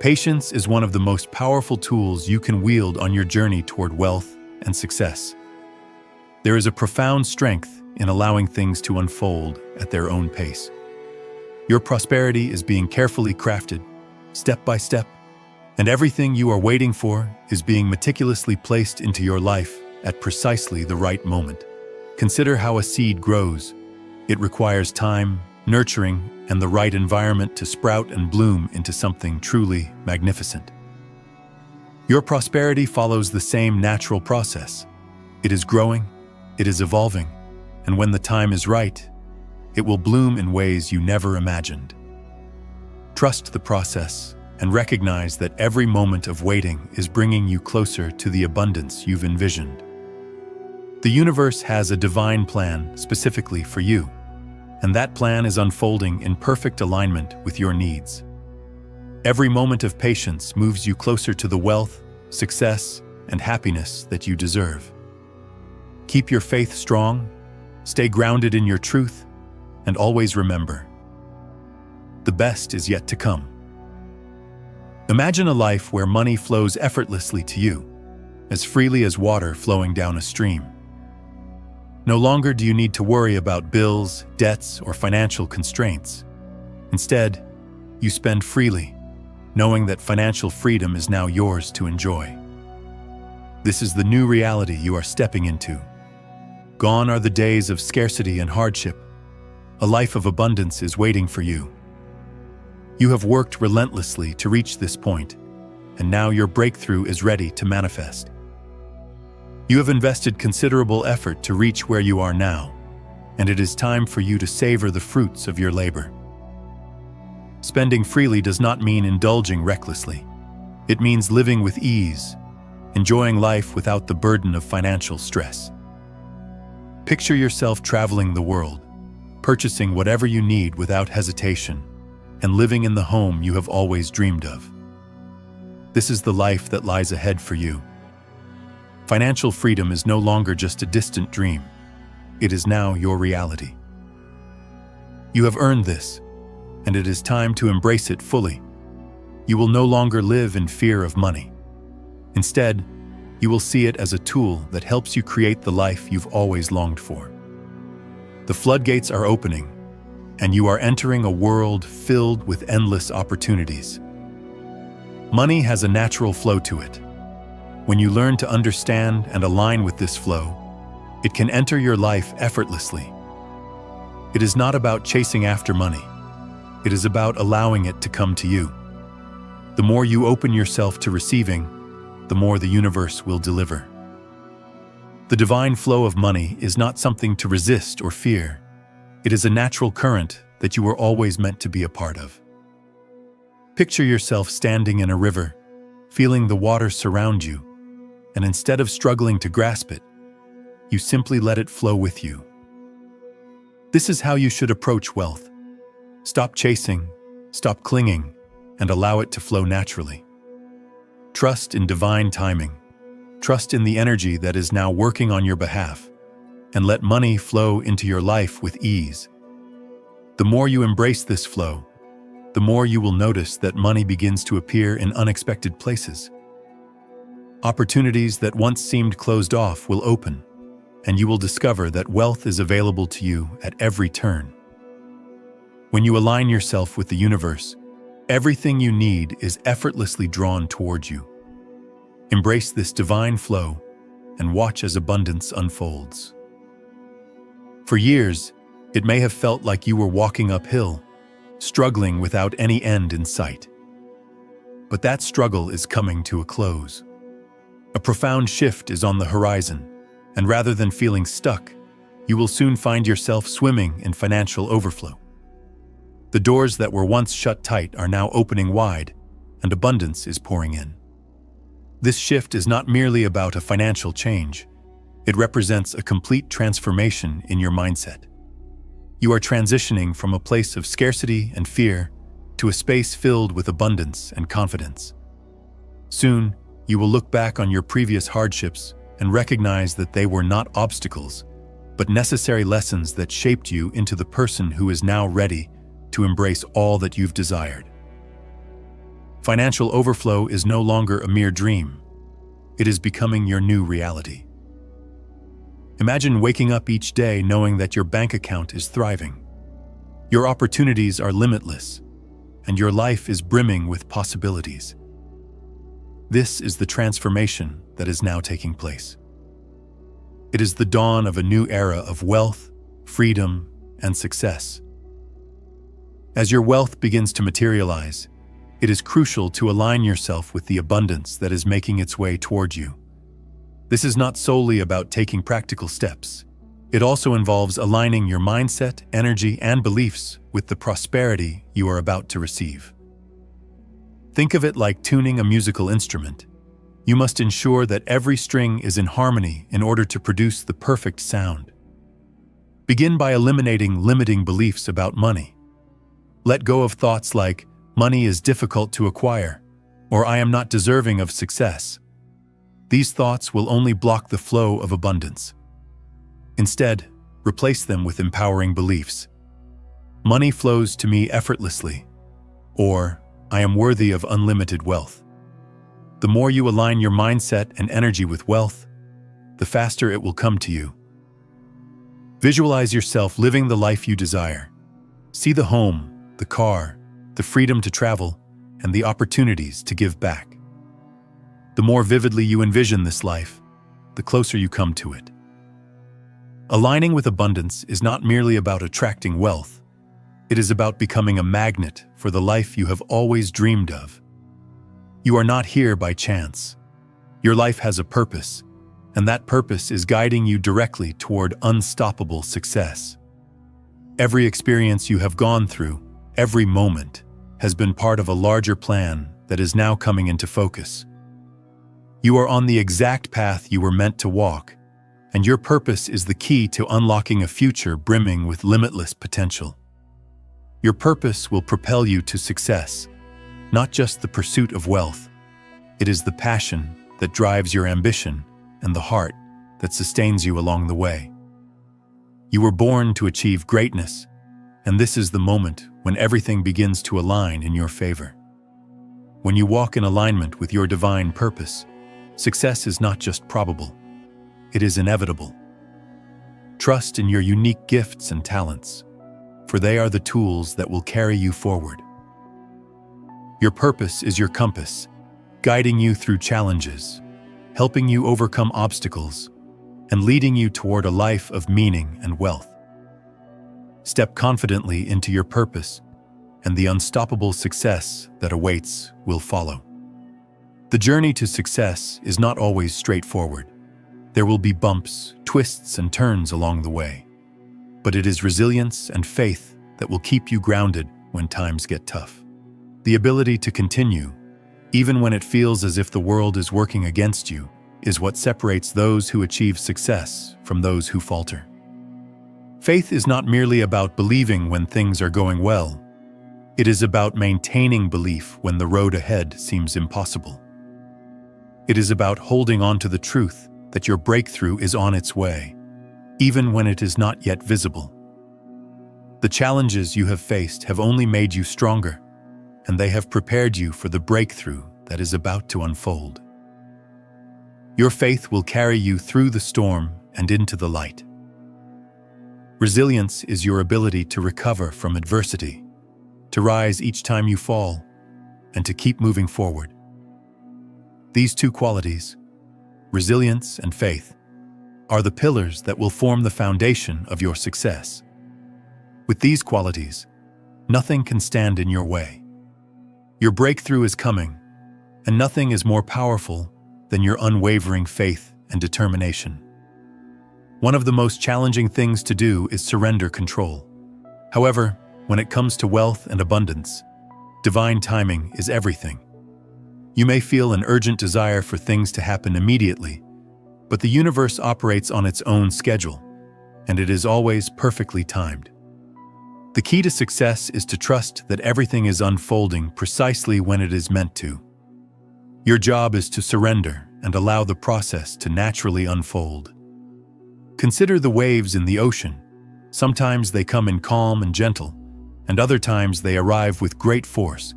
S1: Patience is one of the most powerful tools you can wield on your journey toward wealth and success. There is a profound strength in allowing things to unfold at their own pace. Your prosperity is being carefully crafted, step by step, and everything you are waiting for is being meticulously placed into your life at precisely the right moment. Consider how a seed grows. It requires time, nurturing, and the right environment to sprout and bloom into something truly magnificent. Your prosperity follows the same natural process. It is growing, it is evolving, and when the time is right, it will bloom in ways you never imagined. Trust the process and recognize that every moment of waiting is bringing you closer to the abundance you've envisioned. The universe has a divine plan specifically for you, and that plan is unfolding in perfect alignment with your needs. Every moment of patience moves you closer to the wealth, success, and happiness that you deserve. Keep your faith strong, stay grounded in your truth, and always remember, the best is yet to come. Imagine a life where money flows effortlessly to you, as freely as water flowing down a stream. No longer do you need to worry about bills, debts, or financial constraints. Instead, you spend freely, knowing that financial freedom is now yours to enjoy. This is the new reality you are stepping into. Gone are the days of scarcity and hardship. A life of abundance is waiting for you. You have worked relentlessly to reach this point, and now your breakthrough is ready to manifest. You have invested considerable effort to reach where you are now, and it is time for you to savor the fruits of your labor. Spending freely does not mean indulging recklessly. It means living with ease, enjoying life without the burden of financial stress. Picture yourself traveling the world, purchasing whatever you need without hesitation, and living in the home you have always dreamed of. This is the life that lies ahead for you. Financial freedom is no longer just a distant dream. It is now your reality. You have earned this, and it is time to embrace it fully. You will no longer live in fear of money. Instead, you will see it as a tool that helps you create the life you've always longed for. The floodgates are opening, and you are entering a world filled with endless opportunities. Money has a natural flow to it. When you learn to understand and align with this flow, it can enter your life effortlessly. It is not about chasing after money. It is about allowing it to come to you. The more you open yourself to receiving, the more the universe will deliver. The divine flow of money is not something to resist or fear. It is a natural current that you were always meant to be a part of. Picture yourself standing in a river, feeling the water surround you, and instead of struggling to grasp it, you simply let it flow with you. This is how you should approach wealth. Stop chasing, stop clinging, and allow it to flow naturally. Trust in divine timing. Trust in the energy that is now working on your behalf, and let money flow into your life with ease. The more you embrace this flow, the more you will notice that money begins to appear in unexpected places. Opportunities that once seemed closed off will open, and you will discover that wealth is available to you at every turn. When you align yourself with the universe, everything you need is effortlessly drawn towards you. Embrace this divine flow and watch as abundance unfolds. For years, it may have felt like you were walking uphill, struggling without any end in sight. But that struggle is coming to a close. A profound shift is on the horizon, and rather than feeling stuck, you will soon find yourself swimming in financial overflow. The doors that were once shut tight are now opening wide, and abundance is pouring in. This shift is not merely about a financial change. It represents a complete transformation in your mindset. You are transitioning from a place of scarcity and fear to a space filled with abundance and confidence. Soon, you will look back on your previous hardships and recognize that they were not obstacles, but necessary lessons that shaped you into the person who is now ready to embrace all that you've desired. Financial overflow is no longer a mere dream. It is becoming your new reality. Imagine waking up each day knowing that your bank account is thriving. Your opportunities are limitless, and your life is brimming with possibilities. This is the transformation that is now taking place. It is the dawn of a new era of wealth, freedom, and success. As your wealth begins to materialize, it is crucial to align yourself with the abundance that is making its way toward you. This is not solely about taking practical steps. It also involves aligning your mindset, energy, and beliefs with the prosperity you are about to receive. Think of it like tuning a musical instrument. You must ensure that every string is in harmony in order to produce the perfect sound. Begin by eliminating limiting beliefs about money. Let go of thoughts like, money is difficult to acquire, or I am not deserving of success. These thoughts will only block the flow of abundance. Instead, replace them with empowering beliefs. Money flows to me effortlessly, or I am worthy of unlimited wealth. The more you align your mindset and energy with wealth, the faster it will come to you. Visualize yourself living the life you desire. See the home, the car, the freedom to travel, and the opportunities to give back. The more vividly you envision this life, the closer you come to it. Aligning with abundance is not merely about attracting wealth. It is about becoming a magnet for the life you have always dreamed of. You are not here by chance. Your life has a purpose, and that purpose is guiding you directly toward unstoppable success. Every experience you have gone through, every moment, has been part of a larger plan that is now coming into focus. You are on the exact path you were meant to walk, and your purpose is the key to unlocking a future brimming with limitless potential. Your purpose will propel you to success, not just the pursuit of wealth. It is the passion that drives your ambition and the heart that sustains you along the way. You were born to achieve greatness, and this is the moment when everything begins to align in your favor. When you walk in alignment with your divine purpose, success is not just probable, it is inevitable. Trust in your unique gifts and talents, for they are the tools that will carry you forward. Your purpose is your compass, guiding you through challenges, helping you overcome obstacles, and leading you toward a life of meaning and wealth. Step confidently into your purpose, and the unstoppable success that awaits will follow. The journey to success is not always straightforward. There will be bumps, twists, and turns along the way. But it is resilience and faith that will keep you grounded when times get tough. The ability to continue, even when it feels as if the world is working against you, is what separates those who achieve success from those who falter. Faith is not merely about believing when things are going well. It is about maintaining belief when the road ahead seems impossible. It is about holding on to the truth that your breakthrough is on its way, even when it is not yet visible. The challenges you have faced have only made you stronger, and they have prepared you for the breakthrough that is about to unfold. Your faith will carry you through the storm and into the light. Resilience is your ability to recover from adversity, to rise each time you fall, and to keep moving forward. These two qualities, resilience and faith, are the pillars that will form the foundation of your success. With these qualities, nothing can stand in your way. Your breakthrough is coming, and nothing is more powerful than your unwavering faith and determination. One of the most challenging things to do is surrender control. However, when it comes to wealth and abundance, divine timing is everything. You may feel an urgent desire for things to happen immediately, but the universe operates on its own schedule, and it is always perfectly timed. The key to success is to trust that everything is unfolding precisely when it is meant to. Your job is to surrender and allow the process to naturally unfold. Consider the waves in the ocean. Sometimes they come in calm and gentle, and other times they arrive with great force.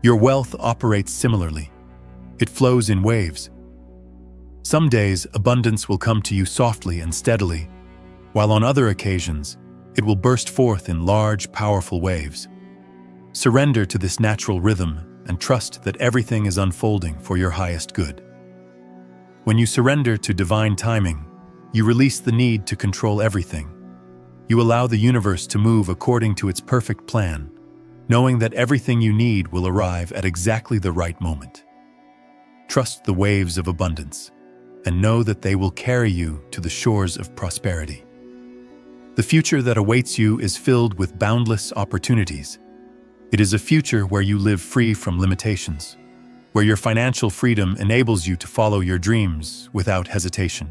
S1: Your wealth operates similarly. It flows in waves. Some days, abundance will come to you softly and steadily, while on other occasions, it will burst forth in large, powerful waves. Surrender to this natural rhythm and trust that everything is unfolding for your highest good. When you surrender to divine timing, you release the need to control everything. You allow the universe to move according to its perfect plan, knowing that everything you need will arrive at exactly the right moment. Trust the waves of abundance, and know that they will carry you to the shores of prosperity. The future that awaits you is filled with boundless opportunities. It is a future where you live free from limitations, where your financial freedom enables you to follow your dreams without hesitation.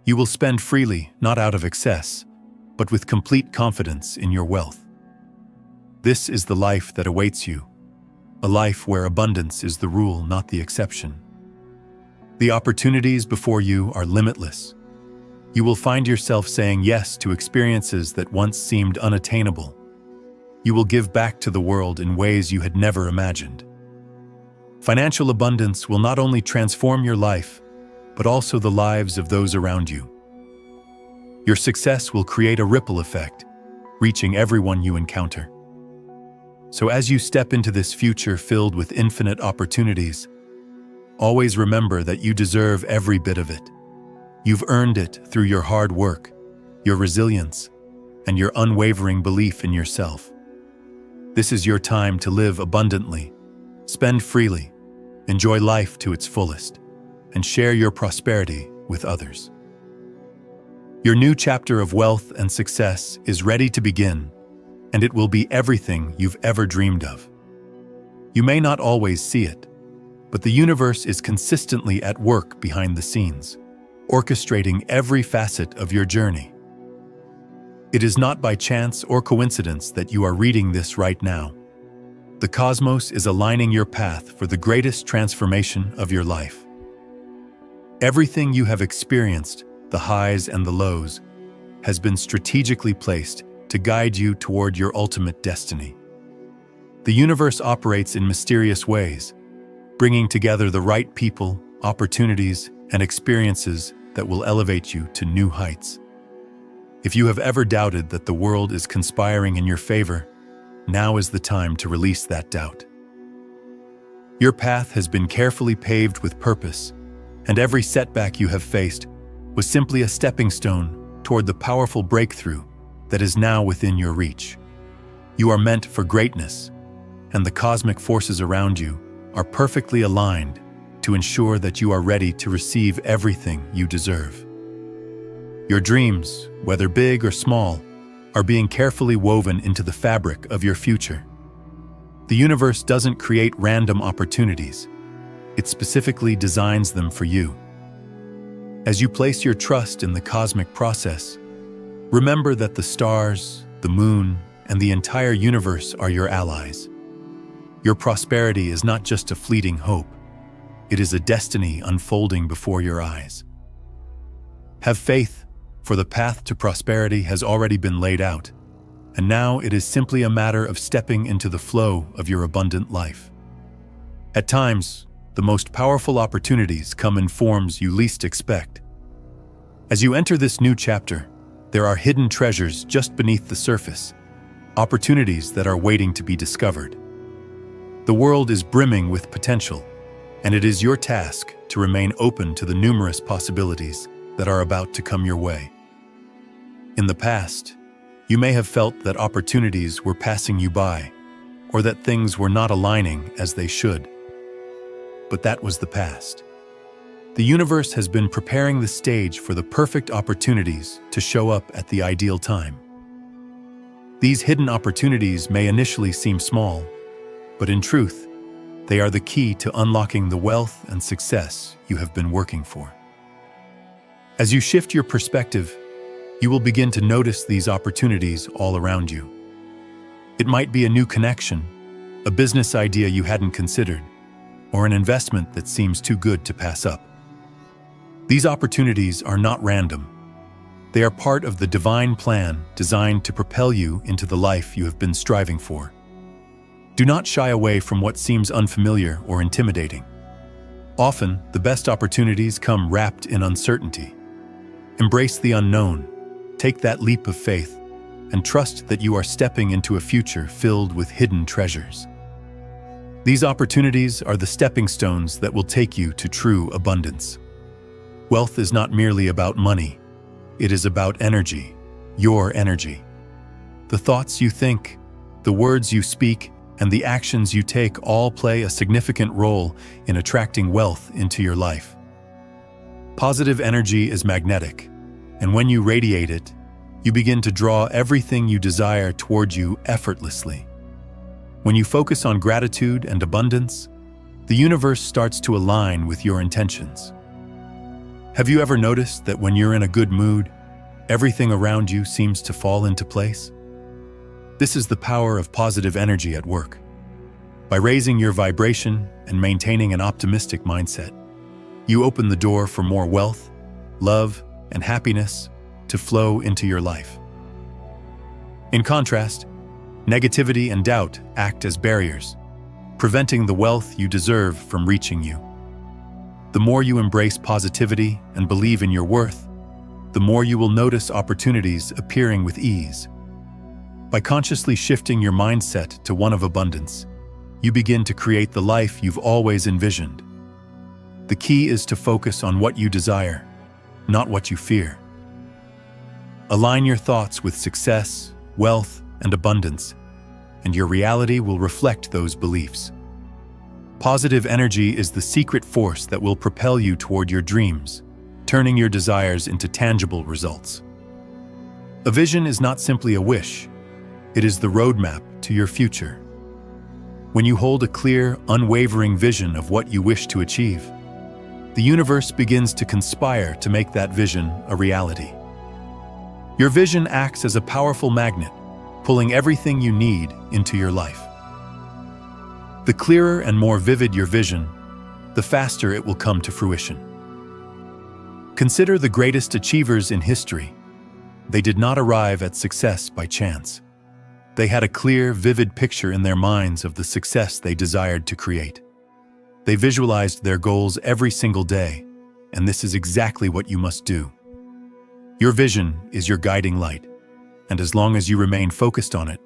S1: You will spend freely, not out of excess, but with complete confidence in your wealth. This is the life that awaits you, a life where abundance is the rule, not the exception. The opportunities before you are limitless. You will find yourself saying yes to experiences that once seemed unattainable. You will give back to the world in ways you had never imagined. Financial abundance will not only transform your life, but also the lives of those around you. Your success will create a ripple effect, reaching everyone you encounter. So as you step into this future filled with infinite opportunities, Always remember that you deserve every bit of it. You've earned it through your hard work, your resilience, and your unwavering belief in yourself. This is your time to live abundantly, spend freely, enjoy life to its fullest, and share your prosperity with others. Your new chapter of wealth and success is ready to begin, and it will be everything you've ever dreamed of. You may not always see it, but the universe is consistently at work behind the scenes, orchestrating every facet of your journey. It is not by chance or coincidence that you are reading this right now. The cosmos is aligning your path for the greatest transformation of your life. Everything you have experienced, the highs and the lows, has been strategically placed to guide you toward your ultimate destiny. The universe operates in mysterious ways, bringing together the right people, opportunities, and experiences that will elevate you to new heights. If you have ever doubted that the world is conspiring in your favor, now is the time to release that doubt. Your path has been carefully paved with purpose, and every setback you have faced was simply a stepping stone toward the powerful breakthrough that is now within your reach. You are meant for greatness, and the cosmic forces around you are perfectly aligned to ensure that you are ready to receive everything you deserve. Your dreams, whether big or small, are being carefully woven into the fabric of your future. The universe doesn't create random opportunities. It specifically designs them for you. As you place your trust in the cosmic process, remember that the stars, the moon, and the entire universe are your allies. Your prosperity is not just a fleeting hope. It is a destiny unfolding before your eyes. Have faith, for the path to prosperity has already been laid out, and now it is simply a matter of stepping into the flow of your abundant life. At times, the most powerful opportunities come in forms you least expect. As you enter this new chapter, there are hidden treasures just beneath the surface, opportunities that are waiting to be discovered. The world is brimming with potential, and it is your task to remain open to the numerous possibilities that are about to come your way. In the past, you may have felt that opportunities were passing you by, or that things were not aligning as they should. But that was the past. The universe has been preparing the stage for the perfect opportunities to show up at the ideal time. These hidden opportunities may initially seem small, but in truth, they are the key to unlocking the wealth and success you have been working for. As you shift your perspective, you will begin to notice these opportunities all around you. It might be a new connection, a business idea you hadn't considered, or an investment that seems too good to pass up. These opportunities are not random. They are part of the divine plan designed to propel you into the life you have been striving for. Do not shy away from what seems unfamiliar or intimidating. Often, the best opportunities come wrapped in uncertainty. Embrace the unknown, take that leap of faith, and trust that you are stepping into a future filled with hidden treasures. These opportunities are the stepping stones that will take you to true abundance. Wealth is not merely about money. It is about energy, your energy. The thoughts you think, the words you speak, and the actions you take all play a significant role in attracting wealth into your life. Positive energy is magnetic, and when you radiate it, you begin to draw everything you desire toward you effortlessly. When you focus on gratitude and abundance, the universe starts to align with your intentions. Have you ever noticed that when you're in a good mood, everything around you seems to fall into place? This is the power of positive energy at work. By raising your vibration and maintaining an optimistic mindset, you open the door for more wealth, love, and happiness to flow into your life. In contrast, negativity and doubt act as barriers, preventing the wealth you deserve from reaching you. The more you embrace positivity and believe in your worth, the more you will notice opportunities appearing with ease. By consciously shifting your mindset to one of abundance, you begin to create the life you've always envisioned. The key is to focus on what you desire, not what you fear. Align your thoughts with success, wealth, and abundance, and your reality will reflect those beliefs. Positive energy is the secret force that will propel you toward your dreams, turning your desires into tangible results. A vision is not simply a wish, it is the roadmap to your future. When you hold a clear, unwavering vision of what you wish to achieve, the universe begins to conspire to make that vision a reality. Your vision acts as a powerful magnet, pulling everything you need into your life. The clearer and more vivid your vision, the faster it will come to fruition. Consider the greatest achievers in history. They did not arrive at success by chance. They had a clear, vivid picture in their minds of the success they desired to create. They visualized their goals every single day, and this is exactly what you must do. Your vision is your guiding light, and as long as you remain focused on it,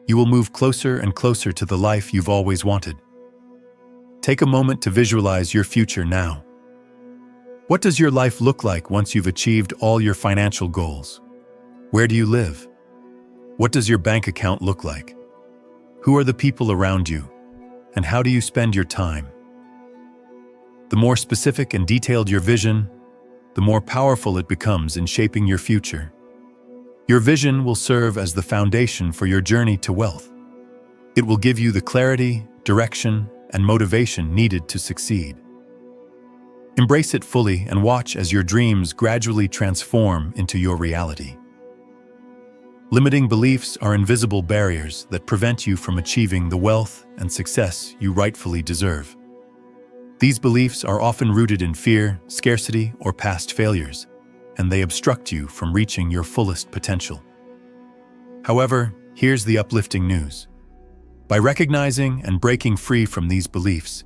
S1: you will move closer and closer to the life you've always wanted. Take a moment to visualize your future now. What does your life look like once you've achieved all your financial goals? Where do you live? What does your bank account look like? Who are the people around you? And how do you spend your time? The more specific and detailed your vision, the more powerful it becomes in shaping your future. Your vision will serve as the foundation for your journey to wealth. It will give you the clarity, direction, and motivation needed to succeed. Embrace it fully and watch as your dreams gradually transform into your reality. Limiting beliefs are invisible barriers that prevent you from achieving the wealth and success you rightfully deserve. These beliefs are often rooted in fear, scarcity, or past failures, and they obstruct you from reaching your fullest potential. However, here's the uplifting news. By recognizing and breaking free from these beliefs,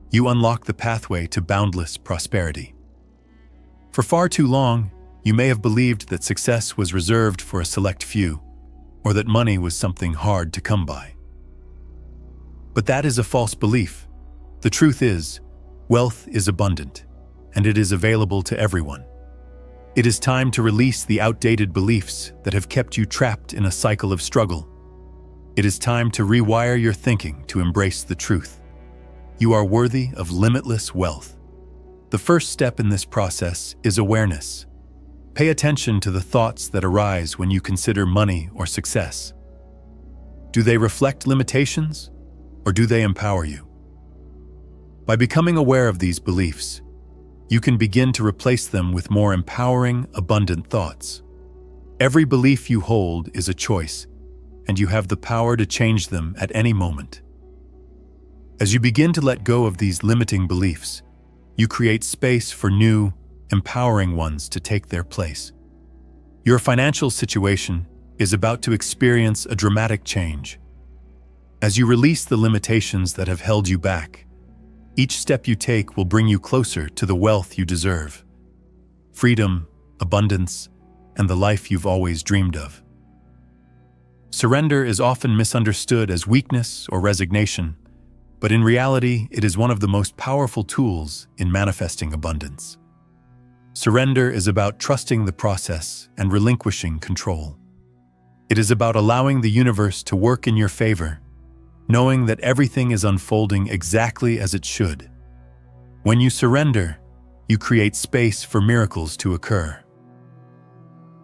S1: you unlock the pathway to boundless prosperity. For far too long, you may have believed that success was reserved for a select few, or that money was something hard to come by. But that is a false belief. The truth is, wealth is abundant, and it is available to everyone. It is time to release the outdated beliefs that have kept you trapped in a cycle of struggle. It is time to rewire your thinking to embrace the truth. You are worthy of limitless wealth. The first step in this process is awareness. Pay attention to the thoughts that arise when you consider money or success. Do they reflect limitations, or do they empower you? By becoming aware of these beliefs, you can begin to replace them with more empowering, abundant thoughts. Every belief you hold is a choice, and you have the power to change them at any moment. As you begin to let go of these limiting beliefs, you create space for new, empowering ones to take their place. Your financial situation is about to experience a dramatic change. As you release the limitations that have held you back, each step you take will bring you closer to the wealth you deserve. Freedom, abundance, and the life you've always dreamed of. Surrender is often misunderstood as weakness or resignation, but in reality, it is one of the most powerful tools in manifesting abundance. Surrender is about trusting the process and relinquishing control. It is about allowing the universe to work in your favor, knowing that everything is unfolding exactly as it should. When you surrender, you create space for miracles to occur.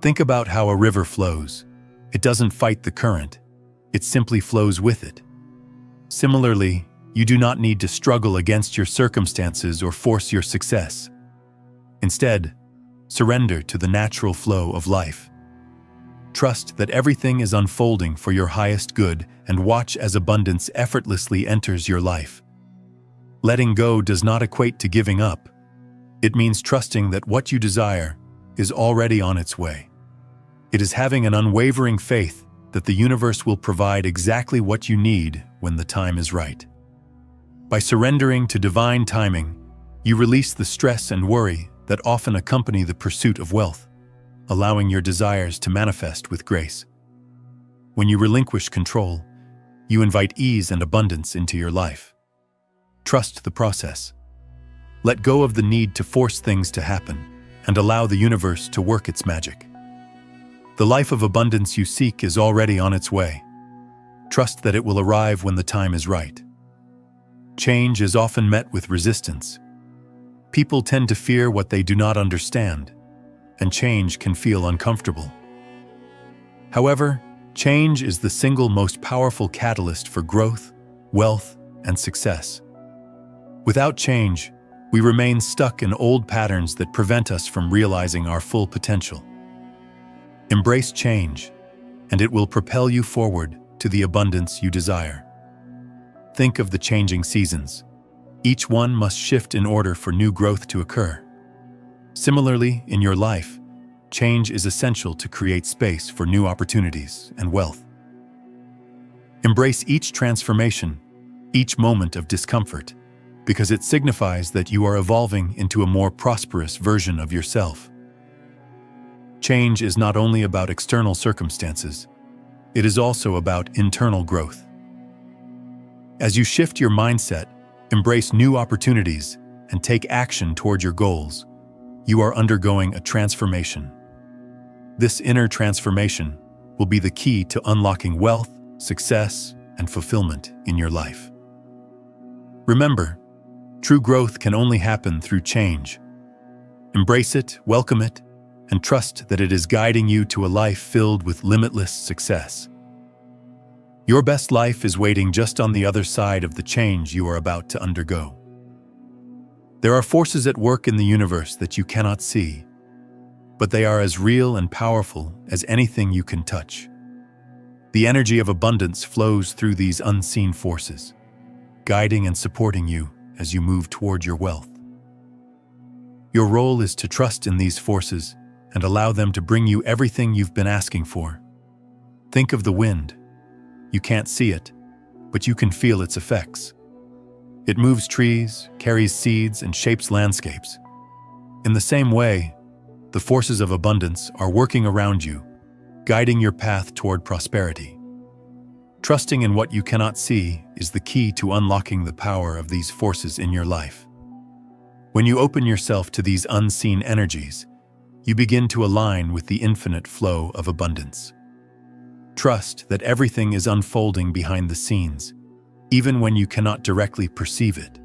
S1: Think about how a river flows. It doesn't fight the current, it simply flows with it. Similarly, you do not need to struggle against your circumstances or force your success. Instead, surrender to the natural flow of life. Trust that everything is unfolding for your highest good and watch as abundance effortlessly enters your life. Letting go does not equate to giving up. It means trusting that what you desire is already on its way. It is having an unwavering faith that the universe will provide exactly what you need when the time is right. By surrendering to divine timing, you release the stress and worry that often accompany the pursuit of wealth, allowing your desires to manifest with grace. When you relinquish control, you invite ease and abundance into your life. Trust the process. Let go of the need to force things to happen and allow the universe to work its magic. The life of abundance you seek is already on its way. Trust that it will arrive when the time is right. Change is often met with resistance. People tend to fear what they do not understand, and change can feel uncomfortable. However, change is the single most powerful catalyst for growth, wealth, and success. Without change, we remain stuck in old patterns that prevent us from realizing our full potential. Embrace change, and it will propel you forward to the abundance you desire. Think of the changing seasons. Each one must shift in order for new growth to occur. Similarly, in your life, change is essential to create space for new opportunities and wealth. Embrace each transformation, each moment of discomfort, because it signifies that you are evolving into a more prosperous version of yourself. Change is not only about external circumstances, it is also about internal growth. As you shift your mindset, embrace new opportunities, and take action toward your goals, you are undergoing a transformation. This inner transformation will be the key to unlocking wealth, success, and fulfillment in your life. Remember, true growth can only happen through change. Embrace it, welcome it, and trust that it is guiding you to a life filled with limitless success. Your best life is waiting just on the other side of the change you are about to undergo. There are forces at work in the universe that you cannot see, but they are as real and powerful as anything you can touch. The energy of abundance flows through these unseen forces, guiding and supporting you as you move toward your wealth. Your role is to trust in these forces and allow them to bring you everything you've been asking for. Think of the wind. You can't see it, but you can feel its effects. It moves trees, carries seeds, and shapes landscapes. In the same way, the forces of abundance are working around you, guiding your path toward prosperity. Trusting in what you cannot see is the key to unlocking the power of these forces in your life. When you open yourself to these unseen energies, you begin to align with the infinite flow of abundance. Trust that everything is unfolding behind the scenes, even when you cannot directly perceive it.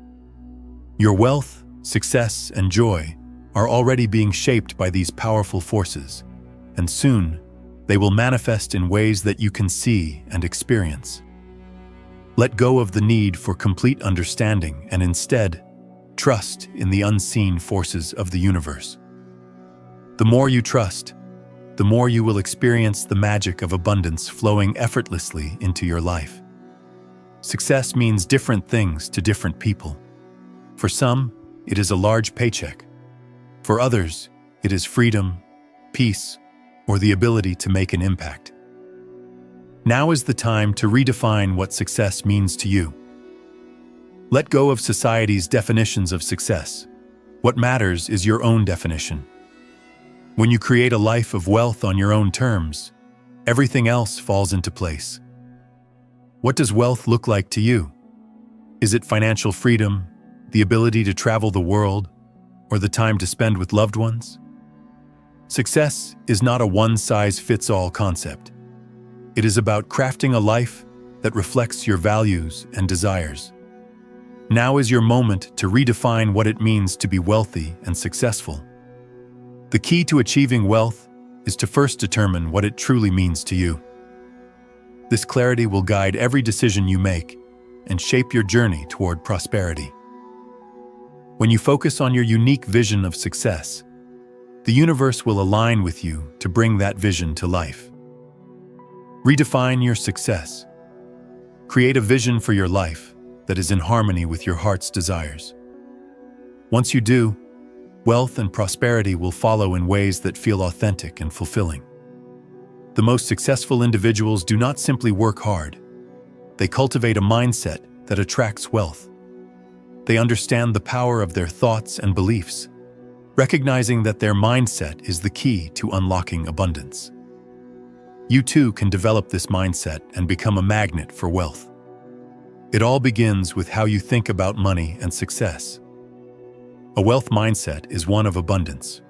S1: Your wealth, success, and joy are already being shaped by these powerful forces, and soon they will manifest in ways that you can see and experience. Let go of the need for complete understanding and instead trust in the unseen forces of the universe. The more you trust, the more you will experience the magic of abundance flowing effortlessly into your life. Success means different things to different people. For some, it is a large paycheck. For others, it is freedom, peace, or the ability to make an impact. Now is the time to redefine what success means to you. Let go of society's definitions of success. What matters is your own definition. When you create a life of wealth on your own terms, everything else falls into place. What does wealth look like to you? Is it financial freedom, the ability to travel the world, or the time to spend with loved ones? Success is not a one-size-fits-all concept. It is about crafting a life that reflects your values and desires. Now is your moment to redefine what it means to be wealthy and successful. The key to achieving wealth is to first determine what it truly means to you. This clarity will guide every decision you make and shape your journey toward prosperity. When you focus on your unique vision of success, the universe will align with you to bring that vision to life. Redefine your success. Create a vision for your life that is in harmony with your heart's desires. Once you do, wealth and prosperity will follow in ways that feel authentic and fulfilling. The most successful individuals do not simply work hard. They cultivate a mindset that attracts wealth. They understand the power of their thoughts and beliefs, recognizing that their mindset is the key to unlocking abundance. You too can develop this mindset and become a magnet for wealth. It all begins with how you think about money and success. A wealth mindset is one of abundance.